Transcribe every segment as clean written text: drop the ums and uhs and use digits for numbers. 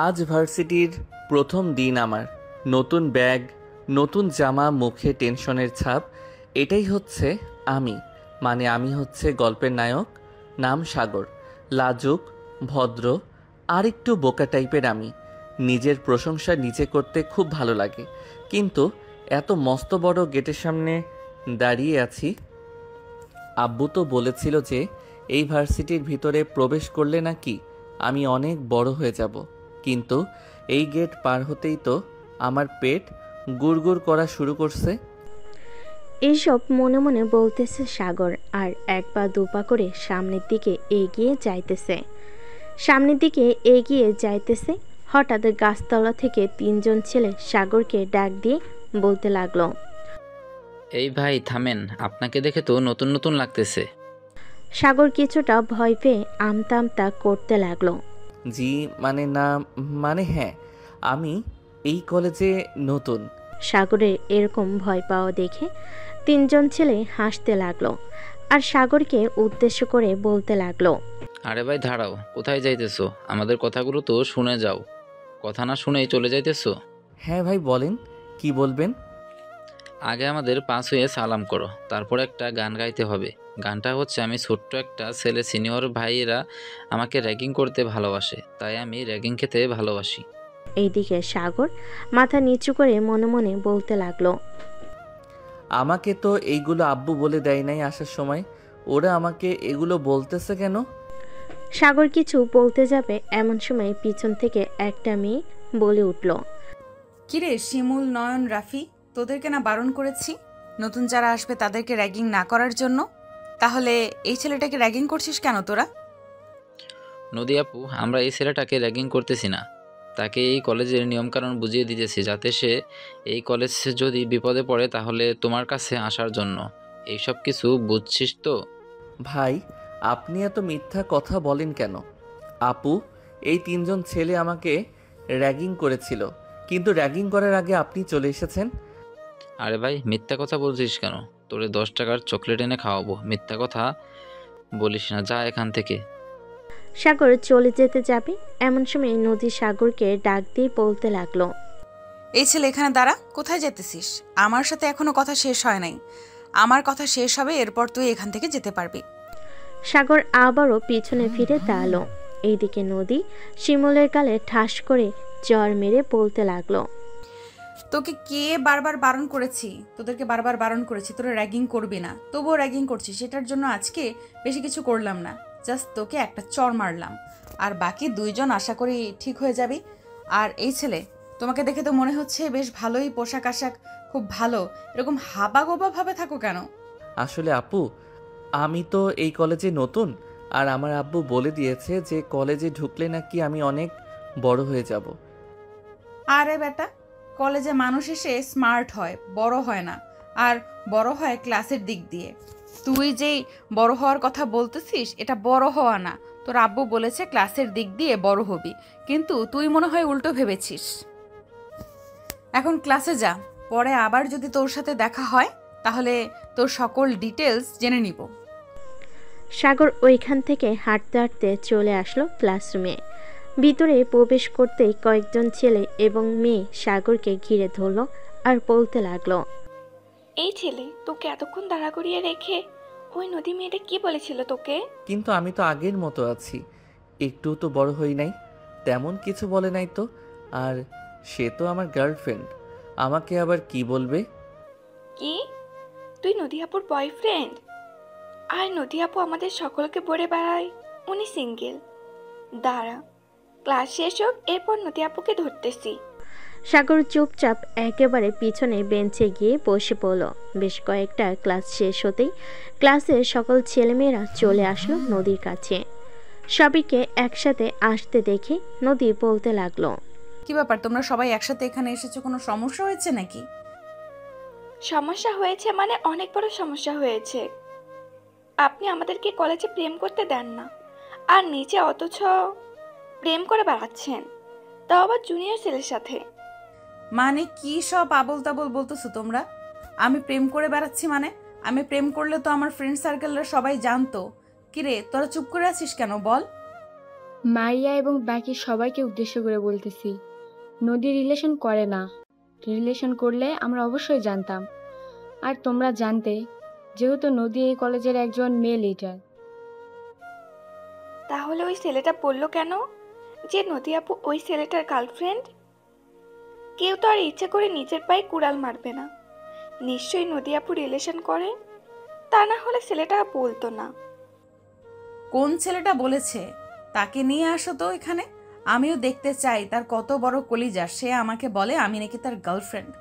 আজ ভার্সিটির প্রথম দিন আমার। নতুন ব্যাগ, নতুন জামা, মুখে টেনশনের ছাপ। এটাই হচ্ছে আমি। মানে আমি হচ্ছে গল্পের নায়ক। নাম সাগর। লাজুক, ভদ্র, আর একটু বোকা টাইপের আমি। নিজের প্রশংসা নিজে করতে খুব ভালো লাগে, কিন্তু এত মস্ত বড় গেটের সামনে দাঁড়িয়ে আছি। আব্বু তো বলেছিল যে এই ভার্সিটির ভিতরে প্রবেশ করলে নাকি আমি অনেক বড় হয়ে যাব, কিন্তু এই গেট পার হতেই তো আমার পেট গুড়গুড় করা শুরু করছে। এইসব মনে মনে বলতেছে সাগর, আর এক পা দু পা করে সামনের দিকে এগিয়ে যাইতেছে। হঠাৎ গাছতলা থেকে তিনজন ছেলে সাগরকে ডাক দিয়ে বলতে লাগলো, এই ভাই থামেন, আপনাকে দেখে তো নতুন নতুন লাগতেছে। সাগর কিছুটা ভয় পেয়ে আমতা আমতা করতে লাগলো। জি মানে না, মানে হ্যাঁ, আমি এই কলেজে নতুন। সাগরের এরকম ভয় পাওয়া দেখে তিনজন ছেলে হাসতে লাগলো, আর সাগরকে উদ্দেশ্য করে বলতে লাগলো, আরে ভাই দাঁড়াও, কোথায় যাইতেছো? আমাদের কথাগুলো তো শুনে যাও। কথা না শুনেই চলে যাইতেছো? হ্যাঁ ভাই বলেন, কি বলবেন? আগে আমাদের পাস হয়ে সালাম করো, তারপর একটা গান গাইতে হবে। গানটা হচ্ছে, আমি ছোট্ট একটা ছেলে, সিনিয়র ভাইয়েরা আমাকে র্যাগিং করতে ভালোবাসে, তাই আমি র্যাগিং খেতে ভালোবাসি। এইদিকে সাগর মাথা নিচু করে মনে মনে বলতে লাগলো, আমাকে তো এইগুলো আব্বু বলে দেয় নাই আসার সময়, ওরা আমাকে এগুলো বলতেছে কেন? সাগর কিছু বলতে যাবে এমন সময় পিছন থেকে একটা মেয়ে বলে উঠল, কিরে শিমুল, নয়ন, রাফি, তোদেরকে না বারণ করেছি নতুন যারা আসবে তাদেরকে র্যাগিং না করার জন্য? তাহলে এই ছেলেটাকে র্যাগিং করছিস কেন তোরা? নদী আপু, আমরা এই ছেলেটাকে র্যাগিং করতেছি না, তাকে এই কলেজের নিয়মকানুন বুঝিয়ে দিতেছি, যাতে সে এই কলেজে যদি বিপদে পড়ে তাহলে তোমার কাছে আসার জন্য। এইসব কিছু বুঝছিস তো? ভাই আপনি এত মিথ্যা কথা বলেন কেন? আপু, এই তিনজন ছেলে আমাকে র্যাগিং করেছিল, কিন্তু র্যাগিং করার আগে আপনি চলে এসেছেন। আরে ভাই, মিথ্যা কথা বলছিস কেন? তোরে 10 টাকার চকলেট এনে খাওয়াবো, মিথ্যা কথা বলিস না, যা এখান থেকে। সাগর চলে যেতে যাবে এমন সময় নদী সাগরকে ডাক দিয়ে বলতে লাগলো, এই ছেলে এখানে দাঁড়া, কোথায় যেতেছিস? আমার সাথে এখনো কথা শেষ হয় নাই। আমার কথা শেষ হবে, এরপর তুই এখান থেকে যেতে পারবি। সাগর আবারও পিছনে ফিরে দাঁড়ালো। এইদিকে নদী শিমুলের গালে ঠাস করে জ্বর মেরে বলতে লাগলো, তোকে কে বারবার বারণ করেছি? তোদেরকে বারবার বারণ করেছি তোরা র্যাগিং করবি না, তবুও র্যাগিং করছিস। সেটার জন্য আজকে বেশি কিছু করলাম না, জাস্ট তোকে একটা চর মারলাম, আর বাকি দুইজন আশা করি ঠিক হয়ে যাবি। আর এই ছেলে, তোমাকে দেখে তো মনে হচ্ছে বেশ ভালোই, পোশাক আশাক খুব ভালো, এরকম হাবাগোবা ভাবে থাকো কেন? আসলে আপু, আমি তো এই কলেজে নতুন, আর আমার আব্বু বলে দিয়েছে যে কলেজে ঢুকলে নাকি আমি অনেক বড় হয়ে যাব। আরে বেটা, কলেজে মানুষ এসে স্মার্ট হয়, বড় হয় না। আর বড় হয় ক্লাসের দিক দিয়ে। তুই যেই বড় হওয়ার কথা বলতেছিস, এটা বড় হওয়া না। তোর আব্বু বলেছে ক্লাসের দিক দিয়ে বড় হবি, কিন্তু তুই মনে হয় উল্টো ভেবেছিস। এখন ক্লাসে যা, পরে আবার যদি তোর সাথে দেখা হয় তাহলে তোর সকল ডিটেলস জেনে নিব। সাগর ওইখান থেকে হাঁটতে হাঁটতে চলে আসলো ক্লাসরুমে। ভিতরে প্রবেশ করতেই কয়েকজন ছেলে এবং মেয়ে সাগরকে ঘিরে ধরলো আর বলতে লাগলো, এই ছেলে, তোকে এতক্ষণ দাঁড়া করিয়ে রেখে ওই নদী মেয়েটা কি বলেছিল তোকে? কিন্তু আমি তো আগের মতো আছি, একটু তো বড় হই নাই, তেমন কিছু বলে নাই তো। আর সে তো আমার গার্লফ্রেন্ড, আমাকে আবার কি বলবে? কি? তুই নদী আপুর বয়ফ্রেন্ড? আর নদী আপু আমাদের সকলকে বলে বেড়ায় উনি সিঙ্গেল। দাঁড়া, ক্লাস শেষ হোক, এরপর নদী আপুকে ধরতেছি। সাগর চুপচাপ একেবারে পিছনে বেঞ্চে গিয়ে বসে পড়ল। বেশ কয়েকটা ক্লাস শেষ হতেই ক্লাসের সকল ছেলেমেয়েরা চলে আসলো নদীর কাছে। সবাইকে একসাথে আসতে দেখে নদী বলতে লাগলো, কি ব্যাপার, তোমরা সবাই একসাথে এখানে এসেছো? কোনো সমস্যা হয়েছে নাকি? সমস্যা হয়েছে মানে অনেক বড় সমস্যা হয়েছে। আপনি আমাদেরকে কলেজে প্রেম করতে দেন না, আর নিচে অথচ প্রেম করে বেড়াচ্ছেন, তাও আবার জুনিয়র ছেলের সাথে। মানে কি সব আবল তাবল বলতেছো তোমরা? আমি প্রেম করে বেড়াচ্ছি মানে? আমি প্রেম করলে তো আমার ফ্রেন্ড সার্কেলরা সবাই জানতো। কিরে, তোরা চুপ করে আছিস কেন বল? মারিয়া এবং বাকি সবাইকে উদ্দেশ্য করে বলতেছি, নদী রিলেশন করে না। রিলেশন করলে আমরা অবশ্যই জানতাম। আর তোমরা জানতে, যেহেতু নদী এই কলেজের একজন মেয়ে লিডার। তাহলে ওই ছেলেটা বললো কেন যে নদী আপু ওই ছেলেটার গার্লফ্রেন্ড? কেউ তো আর ইচ্ছে করে নিজের পায়ে কুড়াল মারবে না। নিশ্চয়ই নদী আপু রিলেশন করে, তা না হলে ছেলেটা বলতো না। কোন ছেলেটা বলেছে? তাকে নিয়ে আসো তো এখানে, আমিও দেখতে চাই তার কত বড় কলিজা। সে আমাকে বলে আমি নাকি তার গার্লফ্রেন্ড।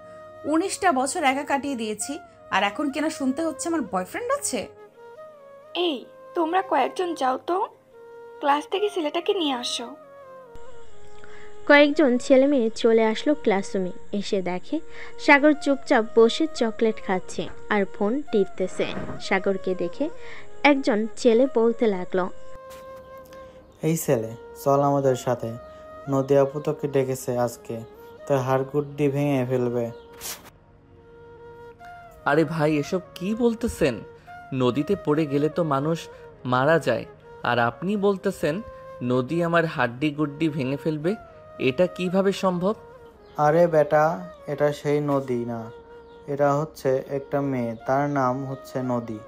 19টা বছর একা কাটিয়ে দিয়েছি, আর এখন কিনা শুনতে হচ্ছে আমার বয়ফ্রেন্ড আছে। এই, তোমরা কয়েকজন যাও তো, ক্লাস থেকে ছেলেটাকে নিয়ে আসো। কয়েকজন ছেলে মেয়ে চলে আসলো ক্লাসরুমে। এসে দেখে সাগর চুপচাপ বসে চকলেট খাচ্ছে আর ফোন টিপতেছে। সাগরকে দেখে একজন ছেলে বলতে লাগলো, এই ছেলে, চল আমাদের সাথে। নদী আপু তোকে ডেকেছে আজকে, তোর হাড়গুড্ডি ভেঙে ফেলবে। আরে ভাই, এসব কি বলতেছেন? নদীতে পড়ে গেলে তো মানুষ মারা যায়, আর আপনি বলতেছেন নদী আমার হাড্ডি গুড্ডি ভেঙে ফেলবে? এটা কিভাবে সম্ভব? আরে বেটা, এটা সেই নদী না, এটা হচ্ছে একটা মেয়ে, তার নাম হচ্ছে নদী।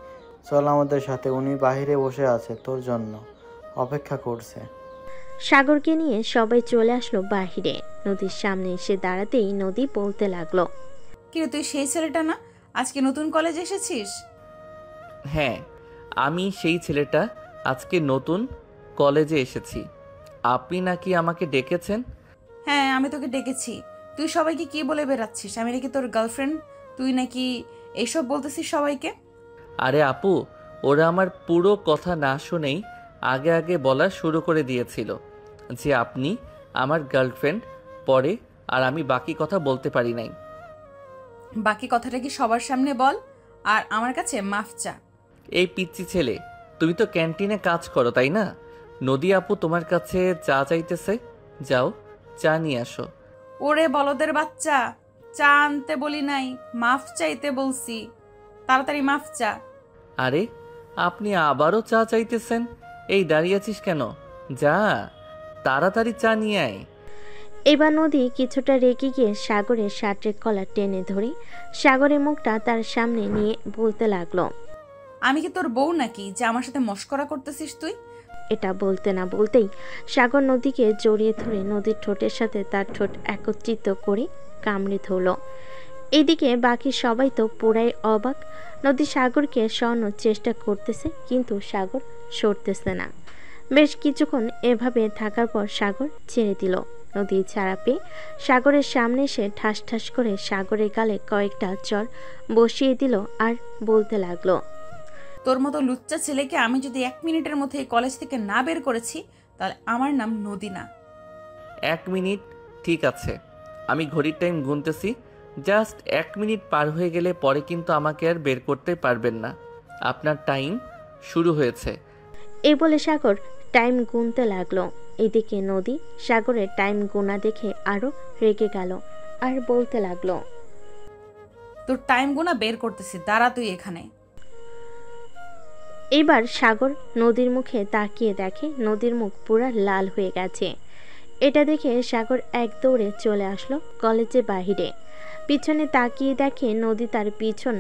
চল আমাদের সাথে, উনি বাহিরে বসে আছে, তোর জন্য অপেক্ষা করছে। সাগরকে নিয়ে সবাই চলে আসলো বাহিরে। নদীর সামনে এসে দাঁড়াতেই নদী বলতে লাগলো, কিন্তু তুই সেই ছেলেটা না, আজকে নতুন কলেজে এসেছিস? হ্যাঁ, আমি সেই ছেলেটা, আজকে নতুন কলেজে এসেছি। আপনি নাকি আমাকে ডেকেছেন? হ্যাঁ, আমি তোকে ডেকেছি। তুই সবাইকে কি বলে বেড়াচ্ছিস? আমি নাকি তোর গার্লফ্রেন্ড? তুই নাকি এইসব বলতেছিস সবাইকে? আরে আপু, ওরা আমার পুরো কথা না শুনেই আগে আগে বলা শুরু করে দিয়েছিল যে আপনি আমার গার্লফ্রেন্ড। পরে আর আমি বাকি কথা বলতে পারি নাই। বাকি কথাটা কি সবার সামনে বল, আর আমার কাছে মাফ চা। এই পিচ্চি ছেলে, তুমি তো ক্যান্টিনে কাজ করো তাই না? নদী আপু তোমার কাছে চা চাইতেছে, যাও চা নিয়ে আসো। ওরে বলদের বাচ্চা, চা আনতে বলি নাই, মাফ চাইতে বলছি। তাড়াতাড়ি মাফ চা। আরে, আপনি আবারও চা চাইতেছেন? এই দাঁড়িয়ে আছিস কেন? যা তাড়াতাড়ি চা নিয়ে আয়। এবার নদী কিছুটা রেগে গিয়ে সাগরের শার্টের কলার টেনে ধরে সাগরের মুখটা তার সামনে নিয়ে বলতে লাগলো, আমি কি তোর বউ নাকি যে আমার সাথে মস্করা করতেছিস তুই? এটা বলতে না বলতেই সাগর নদীকে জড়িয়ে ধরে নদীর ঠোঁটের সাথে তার ঠোঁট একত্রিত করে কামড়ে ধরল। এদিকে বাকি সবাই তো পুরাই অবাক। নদী সাগরকে সরানোর চেষ্টা করতেছে, কিন্তু সাগর সরতেছে না। বেশ কিছুক্ষণ এভাবে থাকার পর সাগর ছেড়ে দিল। নদী ছাড়া পেয়ে সাগরের সামনে এসে ঠাস ঠাস করে সাগরের গালে কয়েকটা চর বসিয়ে দিল আর বলতে লাগলো, তোর মতো লুচ্চা ছেলেকে আমি যদি 1 মিনিটের মধ্যে এই কলেজ থেকে না বের করেছি, তাহলে আমার নাম নদী না। 1 মিনিট? ঠিক আছে, আমি ঘড়ির টাইম গুনতেছি। জাস্ট 1 মিনিট পার হয়ে গেলে পরে কিন্তু আমাকে আর বের করতে পারবেন না। আপনার টাইম শুরু হয়েছে। এই বলে সাগর টাইম গুনতে লাগলো। এদিকে নদী সাগরের টাইম গোনা দেখে আরো রেগে গেল আর বলতে লাগলো, তোর টাইম গোনা বের করতেছি, দাঁড়া তুই এখানে। এবার সাগর নদীর মুখে তাকিয়ে দেখে নদীর মুখ পুরা লাল হয়ে গেছে। এটা দেখে সাগর এক দৌড়ে চলে আসলো কলেজের বাহিরে। পিছনে তাকিয়ে দেখে নদী তার পিছন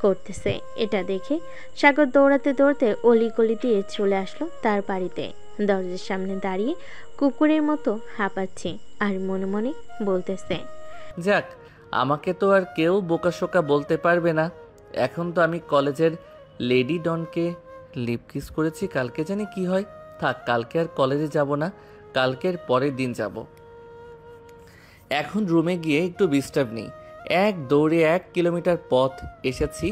করতেছে। এটা দেখে সাগর দৌড়াতে দৌড়াতে অলিগলি দিয়ে চলে আসলো তার বাড়িতে। দরজার সামনে দাঁড়িয়ে কুকুরের মতো হাঁপাচ্ছে আর মনে মনে বলতেছে, যাক, আমাকে তো আর কেউ বোকাশোকা বলতে পারবে না। এখন তো আমি কলেজের লেডি ডনকে লিপ কিস করেছি, কালকে জানি কি হয়। থাক, কালকে আর কলেজে যাব না, কালকের পরের দিন যাব। এখন রুমে গিয়ে একটু বিশ্রাম নেই। এক দৌড়ে 1 কিলোমিটার পথ এসেছি,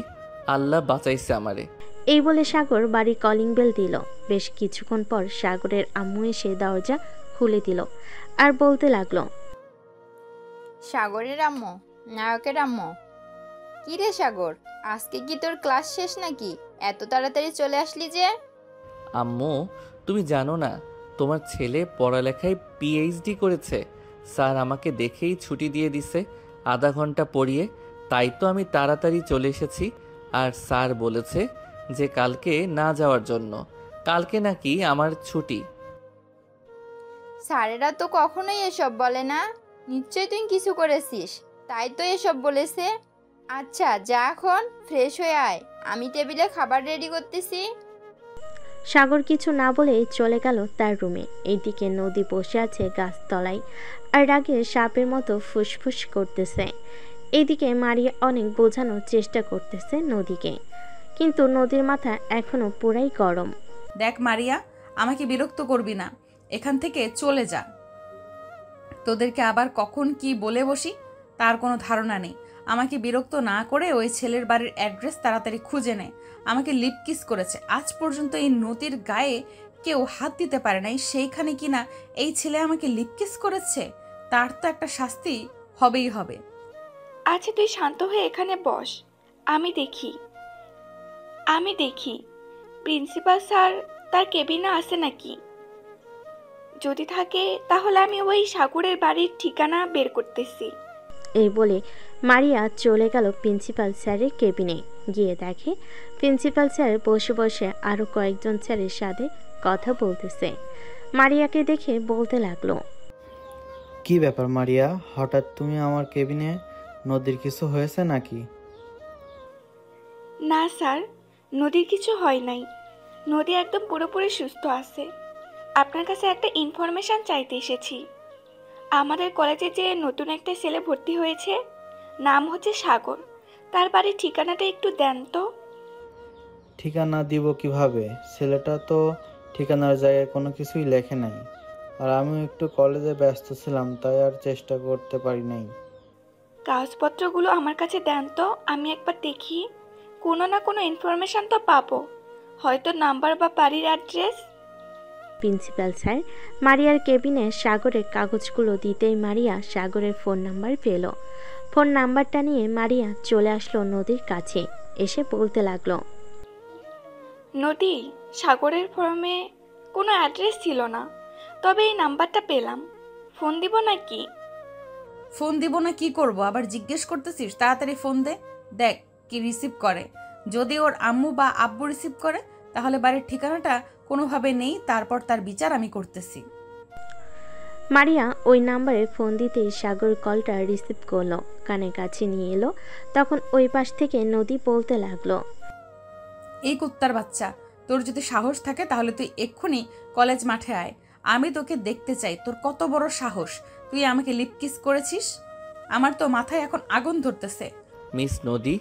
আল্লাহ বাঁচাইছে আমারে। এই বলে সাগর বাড়ি কলিং বেল দিল। বেশ কিছুক্ষণ পর সাগরের আম্মু এসে দরজা খুলে দিল আর বলতে লাগলো, সাগরের আম্মু, নায়কের আম্মু। কি রে সাগর, আজকে কি তোর ক্লাস শেষ নাকি? এত তাড়াতাড়ি চলে আসলি যে? আম্মু, তুমি জানো না তোমার ছেলে পড়ালেখায় পিএইচডি করেছে। স্যার আমাকে দেখেই ছুটি দিয়ে দিছে আধা ঘন্টা পড়িয়ে। তাই তো আমি তাড়াতাড়ি চলে এসেছি। আর স্যার বলেছে যে কালকে না যাওয়ার জন্য, কালকে নাকি আমার ছুটি। স্যারেরা তো কখনোই এসব বলে না। নিশ্চয়ই তুই কিছু করেছিস, তাই তো এসব বলেছে। আচ্ছা যা, এখন ফ্রেশ হয়ে আয়, আমি টেবিলে খাবার রেডি করতেছি। সাগর কিছু না বলেই চলে গেল তার রুমে। এইদিকে নদী বসে আছে গাছতলায় আর রাগে সাপের মতো ফুসফুস করতেছে। এইদিকে মারিয়া অনেক বোঝানোর চেষ্টা করতেছে নদীকে, কিন্তু নদীর মাথা এখনো পুরাই গরম। দেখ মারিয়া, আমাকে বিরক্ত করবি না, এখান থেকে চলে যা। তোদেরকে আবার কখন কি বলে বসি তার কোনো ধারণা নেই। আমাকে বিরক্ত না করে ওই ছেলের বাড়ির অ্যাড্রেস তাড়াতাড়ি খুঁজে নে। আমাকে লিপ কিস করেছে, আজ পর্যন্ত এই নদীর গায়ে কেউ হাত দিতে পারে নাই, সেইখানে কিনা এই ছেলে আমাকে লিপ কিস করেছে। তার তো একটা শাস্তি হবেই হবে। আচ্ছা তুই শান্ত হয়ে এখানে বস, আমি দেখি প্রিন্সিপাল স্যার তার কেবিনে আছে নাকি। যদি থাকে তাহলে আমি ওই সাগরের বাড়ির ঠিকানা বের করতেছি। এই বলে মারিয়া চলে গেল প্রিন্সিপাল স্যারের কেবিনে। গিয়ে দেখে প্রিন্সিপাল স্যার বসে বসে আরো কয়েকজন স্যারের সাথে কথা বলতেছে। মারিয়াকে দেখে বলতে লাগলো, কি ব্যাপার মারিয়া, হঠাৎ তুমি আমার কেবিনে? নদীর কিছু হয়েছে নাকি? না স্যার, নদীর কিছু হয় নাই। নদী একদম পুরোপুরি সুস্থ আছে। আপনার কাছে একটা ইনফরমেশন চাইতে এসেছি। আমাদের কলেজে যে নতুন একটা ছেলে ভর্তি হয়েছে, নাম হচ্ছে সাগর, তার বাড়ির ঠিকানাটা একটু দেন তো। ঠিকানা দিব কিভাবে? ছেলেটা তো ঠিকানার জায়গায় কোনো কিছুই লেখে নাই, আর আমিও একটু কলেজে ব্যস্ত ছিলাম, তাই আর চেষ্টা করতে পারি নাই। কাগজপত্রগুলো আমার কাছে দেন তো, আমি একবার দেখি। কোনো না কোনো ইনফরমেশন তো পাবো, হয়তো নাম্বার বা বাড়ির অ্যাড্রেস। প্রিন্সিপাল স্যার মারিয়ার কেবিনে সাগরের কাগজগুলো দিতেই মারিয়া সাগরের ফোন নাম্বার পেল। ফোন নাম্বারটা নিয়ে মারিয়া চলে আসলো নদীর কাছে, এসে বলতে লাগলো, নদী, সাগরের ফর্মে কোনো অ্যাড্রেস ছিল না, তবে এই নাম্বারটা পেলাম। ফোন দিব নাকি? ফোন দিব না কি করব, আবার জিজ্ঞেস করতেছিস? তাড়াতাড়ি ফোন দে, দেখ কি রিসিভ করে। যদি ওর আম্মু বা আব্বু রিসিভ করে তাহলে বাড়ির ঠিকানাটা কোনোভাবে নেই, তারপর তার বিচার আমি করতেছি। মারিয়া ওই নাম্বারে ফোন দিতেই সাগর কলটা রিসিভ করলো, কানের কাছে নিয়ে এলো। তখন ওই পাশ থেকে নদী বলতে লাগলো, এই কুত্তার বাচ্চা, তোর যদি সাহস থাকে তাহলে তুই এক্ষুনি কলেজ মাঠে আয়, আমি তোকে দেখতে চাই। তোর কত বড় সাহস, তুই আমাকে লিপ কিস করেছিস? আমার তো মাথায় এখন আগুন ধরতেছে। মিস নদী,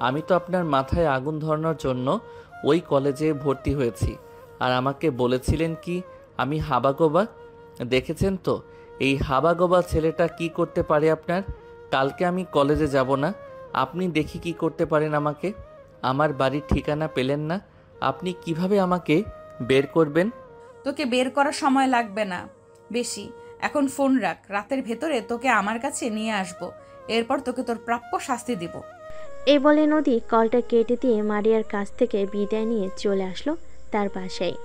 আমি তো আপনার মাথায় আগুন ধরানোর জন্য ওই কলেজে ভর্তি হয়েছি, আর আমাকে বলেছিলেন কি আমি হাবাগোবা। দেখেছেন তো এই হাবাগোবা ছেলেটা কি করতে পারে আপনার। কালকে আমি কলেজে যাব না, আপনি দেখি কি করতে পারেন আমাকে। আমার বাড়ির ঠিকানা পেলেন না, আপনি কিভাবে আমাকে বের করবেন? তোকে বের করার সময় লাগবে না বেশি, এখন ফোন রাখ, রাতের ভেতরে তোকে আমার কাছে নিয়ে আসবো, এরপর তোকে তোর প্রাপ্য শাস্তি দিব। এই বলে নদী কলটা কেটে দিয়ে মারিয়ার কাছ থেকে বিদায় নিয়ে চলে আসলো তার বাসায়।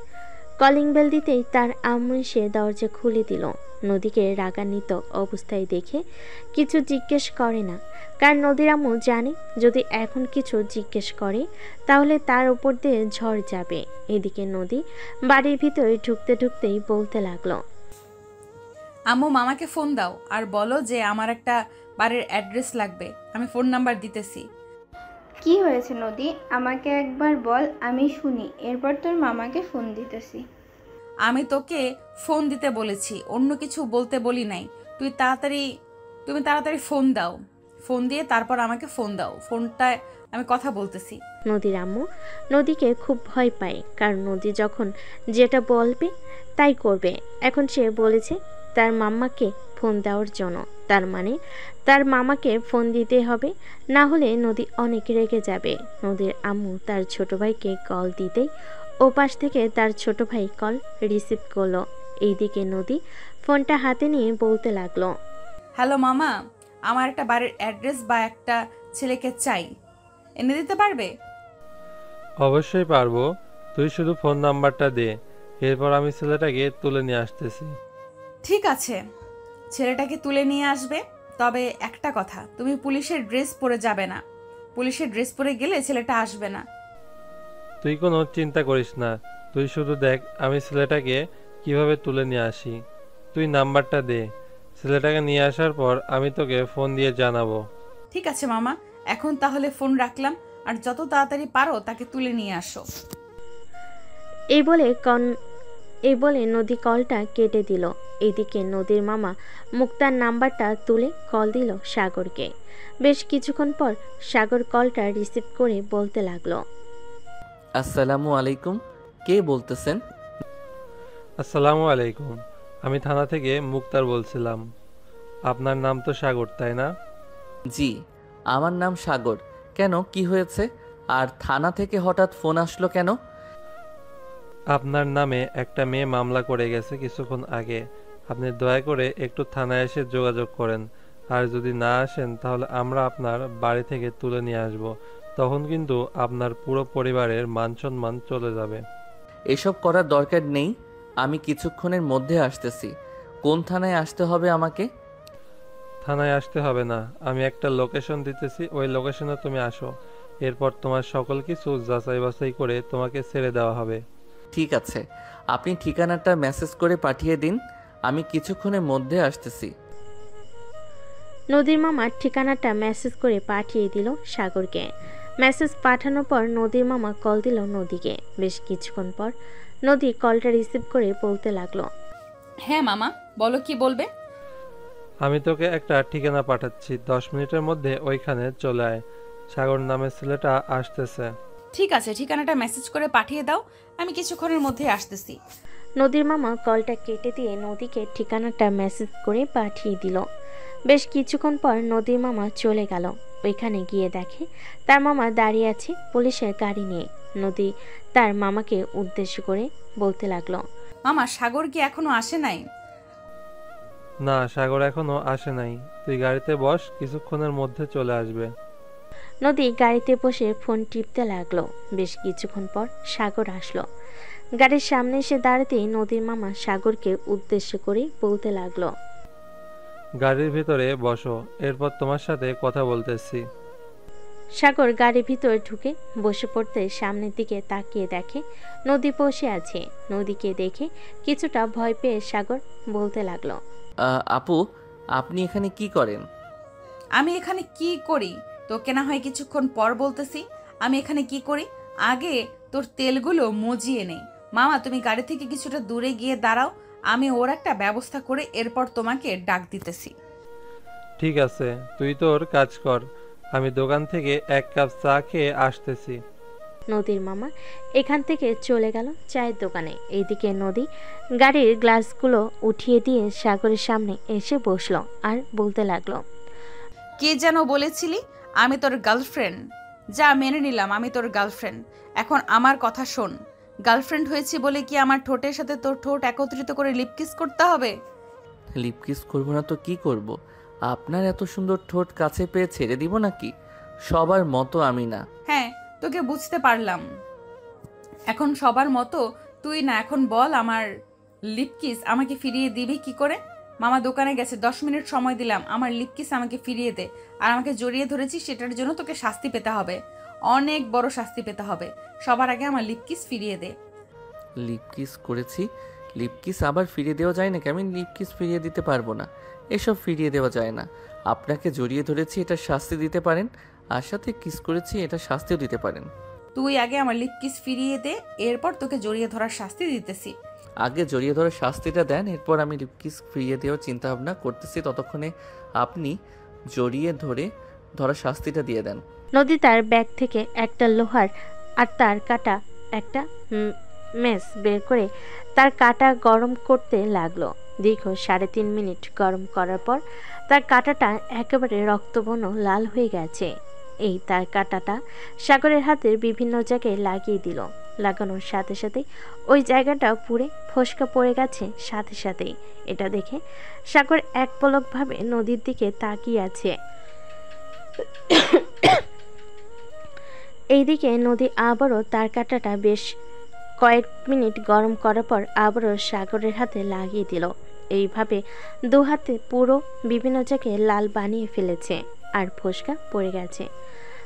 কলিং বেল দিতেই তার আম্মু এসে দরজা খুলে দিল। নদীকে রাগান্বিত অবস্থায় দেখে কিছু জিজ্ঞেস করে না, কারণ নদীর আম্মু জানে যদি এখন কিছু জিজ্ঞেস করে তাহলে তার উপর দিয়ে ঝড় যাবে। এদিকে নদী বাড়ির ভিতরে ঢুকতে ঢুকতেই বলতে লাগলো, আম্মু মামাকে ফোন দাও আর বলো যে আমার একটা বাড়ির অ্যাড্রেস লাগবে, আমি ফোন নাম্বার দিতেছি। কি হয়েছে নদী, আমাকে একবার বল, আমি শুনি, এরপর তোর মামাকে ফোন দিতেছি। আমি তোকে ফোন দিতে বলেছি, অন্য কিছু বলতে বলি নাই। তুমি তাড়াতাড়ি ফোন দাও, ফোন দিয়ে তারপর আমাকে ফোন দাও, ফোনটায় আমি কথা বলতেছি। নদীর আম্মু নদীকে খুব ভয় পায়, কারণ নদী যখন যেটা বলবে তাই করবে। এখন সে বলেছে তার মাম্মাকে ফোন দেওয়ার জন্য, তার মানে তার মামাকে ফোন দিতে হবে, না হলে নদী অনেক রেগে যাবে। নদীর আম্মু তার ছোট ভাইকে কল দিতেই ওপাশ থেকে তার ছোট ভাই কল রিসিভ করলো। এইদিকে নদী ফোনটা হাতে নিয়ে বলতে লাগলো, হ্যালো মামা, আমার একটা বাড়ির অ্যাড্রেস বা একটা ছেলেকে চাই, এনে দিতে পারবে? অবশ্যই পারবো, তুই শুধু ফোন নাম্বারটা দে, এরপর আমি ছেলেটাকে তুলে নিয়ে আসতেছি। ঠিক আছে, ছেলেটাকে তুলে নিয়ে আসবে, তবে একটা কথা, তুমি পুলিশের ড্রেস পরে যাবে না। পুলিশের ড্রেস পরে গেলে ছেলেটা আসবে না। তুই কোনো চিন্তা করিস না, তুই শুধু দেখ আমি ছেলেটাকে কিভাবে তুলে নিয়ে আসি, তুই নাম্বারটা দে, ছেলেটাকে নিয়ে আসার পর আমি তোকে ফোন দিয়ে জানাবো। ঠিক আছে মামা, এখন তাহলে ফোন রাখলাম, আর যত তাড়াতাড়ি পারো তাকে তুলে নিয়ে আসো। এই বলে নদী কলটা কেটে দিল। এদিকে নদীর মামা মুক্তার নাম্বারটা তুলে কল দিল সাগরকে। বেশ কিছুক্ষণ পর সাগর কলটা রিসিভ করে বলতে লাগলো, আসসালামু আলাইকুম, কে বলতেছেন? আসসালামু আলাইকুম, আমি থানা থেকে মুক্তার বলছিলাম। আপনার নাম তো সাগর, তাই না? জি, আমার নাম সাগর। কেন, কি হয়েছে? আর থানা থেকে হঠাৎ ফোন আসলো কেন? আপনার নামে একটা মেয়ে মামলা করে গেছে কিছুক্ষণ আগে। আপনি দয়া করে একটু থানায় এসে যোগাযোগ করেন, আর যদি না আসেন তাহলে আমরা আপনার বাড়ি থেকে তুলে নিয়ে আসব। তখন কিন্তু আপনার পুরো পরিবারের মান সম্মান চলে যাবে। এসব করার দরকার নেই, আমি কিছুক্ষণের মধ্যে আসতেছি। কোন থানায় আসতে হবে আমাকে? থানায় আসতে হবে না, আমি একটা লোকেশন দিতেছি, ওই লোকেশনে তুমি আসো। এরপর তোমার সকল কিছু যাচাই বাছাই করে তোমাকে ছেড়ে দেওয়া হবে। ঠিক আছে, আপনি ঠিকানাটা মেসেজ করে পাঠিয়ে দিন, আমি কিছুক্ষণের মধ্যে আসতেছি। নদীর মামা ঠিকানাটা মেসেজ করে পাঠিয়ে দিল সাগরকে। মেসেজ পাঠানোর পর নদীর মামা কল দিল নদীকে। বেশ কিছুক্ষণ পর নদী কলটা রিসিভ করে বলতে লাগলো, হ্যাঁ মামা, বলো কি বলবে? আমি তোকে একটা ঠিকানা পাঠাচ্ছি, 10 মিনিটের মধ্যে ওইখানে চলে আয়। সাগর নামের ছেলেটা আসতেছে। ঠিক আছে, ঠিকানাটা মেসেজ করে পাঠিয়ে দাও, আমি কিছুক্ষণের মধ্যে আসতেছি। নদীর মামা কলটা কেটে দিয়ে নদীকে ঠিকানাটা মেসেজ করে পাঠিয়ে দিল। বেশ কিছুক্ষণ পর নদীর মামা চলে গেল। ওইখানে গিয়ে দেখে তার মামা দাঁড়িয়ে আছে পুলিশের গাড়ি নিয়ে। নদী তার মামাকে উদ্দেশ্য করে বলতে লাগলো, মামা, সাগর কি এখনো আসে নাই? না, সাগর এখনো আসে নাই। তুই গাড়িতে বস, কিছুক্ষণের মধ্যে চলে আসবে। নদী গাড়িতে বসে ফোন টিপতে লাগলো। বেশ কিছুক্ষণ পর সাগর আসলো। গাড়ির সামনে এসে দাঁড়াতেই নদীর মামা সাগরকে উদ্দেশ্য করে বলতে লাগলো, গাড়ির ভিতরে বসো, এরপর তোমার সাথে কথা বলতেছি। সাগর গাড়ির ভিতরে ঢুকে বসে পড়তে সামনের দিকে তাকিয়ে দেখে নদী বসে আছে। নদীকে দেখে কিছুটা ভয় পেয়ে সাগর বলতে লাগলো, আপু, আপনি এখানে কি করেন? আমি এখানে কি করি তোকে না হয় কিছুক্ষণ পর বলতেছি। আমি এখানে কি করি, আগে তোর তেলগুলো মজিয়ে নেই। মামা, তুমি গাড়ি থেকে কিছুটা দূরে গিয়ে দাঁড়াও, আমি ওর একটা ব্যবস্থা করে এরপর তোমাকে ডাক দিতেছি। ঠিক আছে, তুই তোর কাজ কর, আমি দোকান থেকে 1 কাপ চা খেয়ে আসতেছি। নদীর মামা এখান থেকে চলে গেল চায়ের দোকানে। এইদিকে নদী গাড়ির গ্লাসগুলো উঠিয়ে দিয়ে সাগরের সামনে এসে বসলো আর বলতে লাগলো, কে যেন বলেছিলি আমি তোর গার্লফ্রেন্ড? যা, মেনে নিলাম আমি তোর গার্লফ্রেন্ড। এখন আমার কথা শোন, গার্লফ্রেন্ড হয়েছি বলে কি আমার ঠোঁটের সাথে তোর ঠোঁট একত্রিত করে লিপকিস করতে হবে? লিপকিস করবো না তো কি করব? আপনার এত সুন্দর ঠোঁট কাছে পেয়ে ছেড়ে দিব নাকি? সবার মতো আমি না। হ্যাঁ, তোকে বুঝতে পারলাম। এখন সবার মতো তুই না, এখন বল আমার লিপকিস আমাকে ফিরিয়ে দিবি কি করে? মামা দোকানে গেছে, 10 মিনিট সময় দিলাম, আমার লিপকিস আমাকে ফিরিয়ে দে। আর আমাকে জড়িয়ে ধরেছিস, সেটার জন্য তোকে শাস্তি পেতে হবে, অনেক বড় শাস্তি পেতে হবে। সবার আগে আমার লিপকিস ফিরিয়ে দে। লিপকিস করেছি, লিপকিস আবার ফিরিয়ে দেওয়া যায় নাকি? আমি লিপকিস ফিরিয়ে দিতে পারবো না, এসব ফিরিয়ে দেওয়া যায় না। আপনাকে জড়িয়ে ধরেছি, এটা শাস্তি দিতে পারেন, আর সাথে কিস করেছি, এটা শাস্তিও দিতে পারেন। তুই আগে আমার লিপকিস ফিরিয়ে দে, এরপর তোকে জড়িয়ে ধরার শাস্তি দিতেছি। আগে জড়িয়ে ধরার শাস্তিটা দেন, এরপর আমি লিপকিস ফিরিয়ে দেওয়ার চিন্তা ভাবনা করতেছি। ততক্ষণে আপনি জড়িয়ে ধরার শাস্তিটা দিয়ে দেন। নদী তার ব্যাগ থেকে একটা লোহার আর তার কাটা একটা মেস বের করে তার কাটা গরম করতে লাগলো। দীর্ঘ 3.5 মিনিট গরম করার পর তার কাটাটা একেবারে রক্তবর্ণ লাল হয়ে গেছে। এই তার কাটাটা সাগরের হাতের বিভিন্ন জায়গায় লাগিয়ে দিল। লাগানোর সাথে সাথে ওই জায়গাটা পুড়ে ফোসকা পড়ে গেছে সাথে সাথেই। এটা দেখে সাগর এক পলকভাবে নদীর দিকে তাকিয়ে আছে। এইদিকে নদী আবারও তার কাটাটা বেশ কয়েক মিনিট গরম করার পর আবারও সাগরের হাতে লাগিয়ে দিল। এইভাবে 2 হাতে পুরো বিভিন্ন জায়গায় লাল বানিয়ে ফেলেছে আর ফোসকা পড়ে গেছে।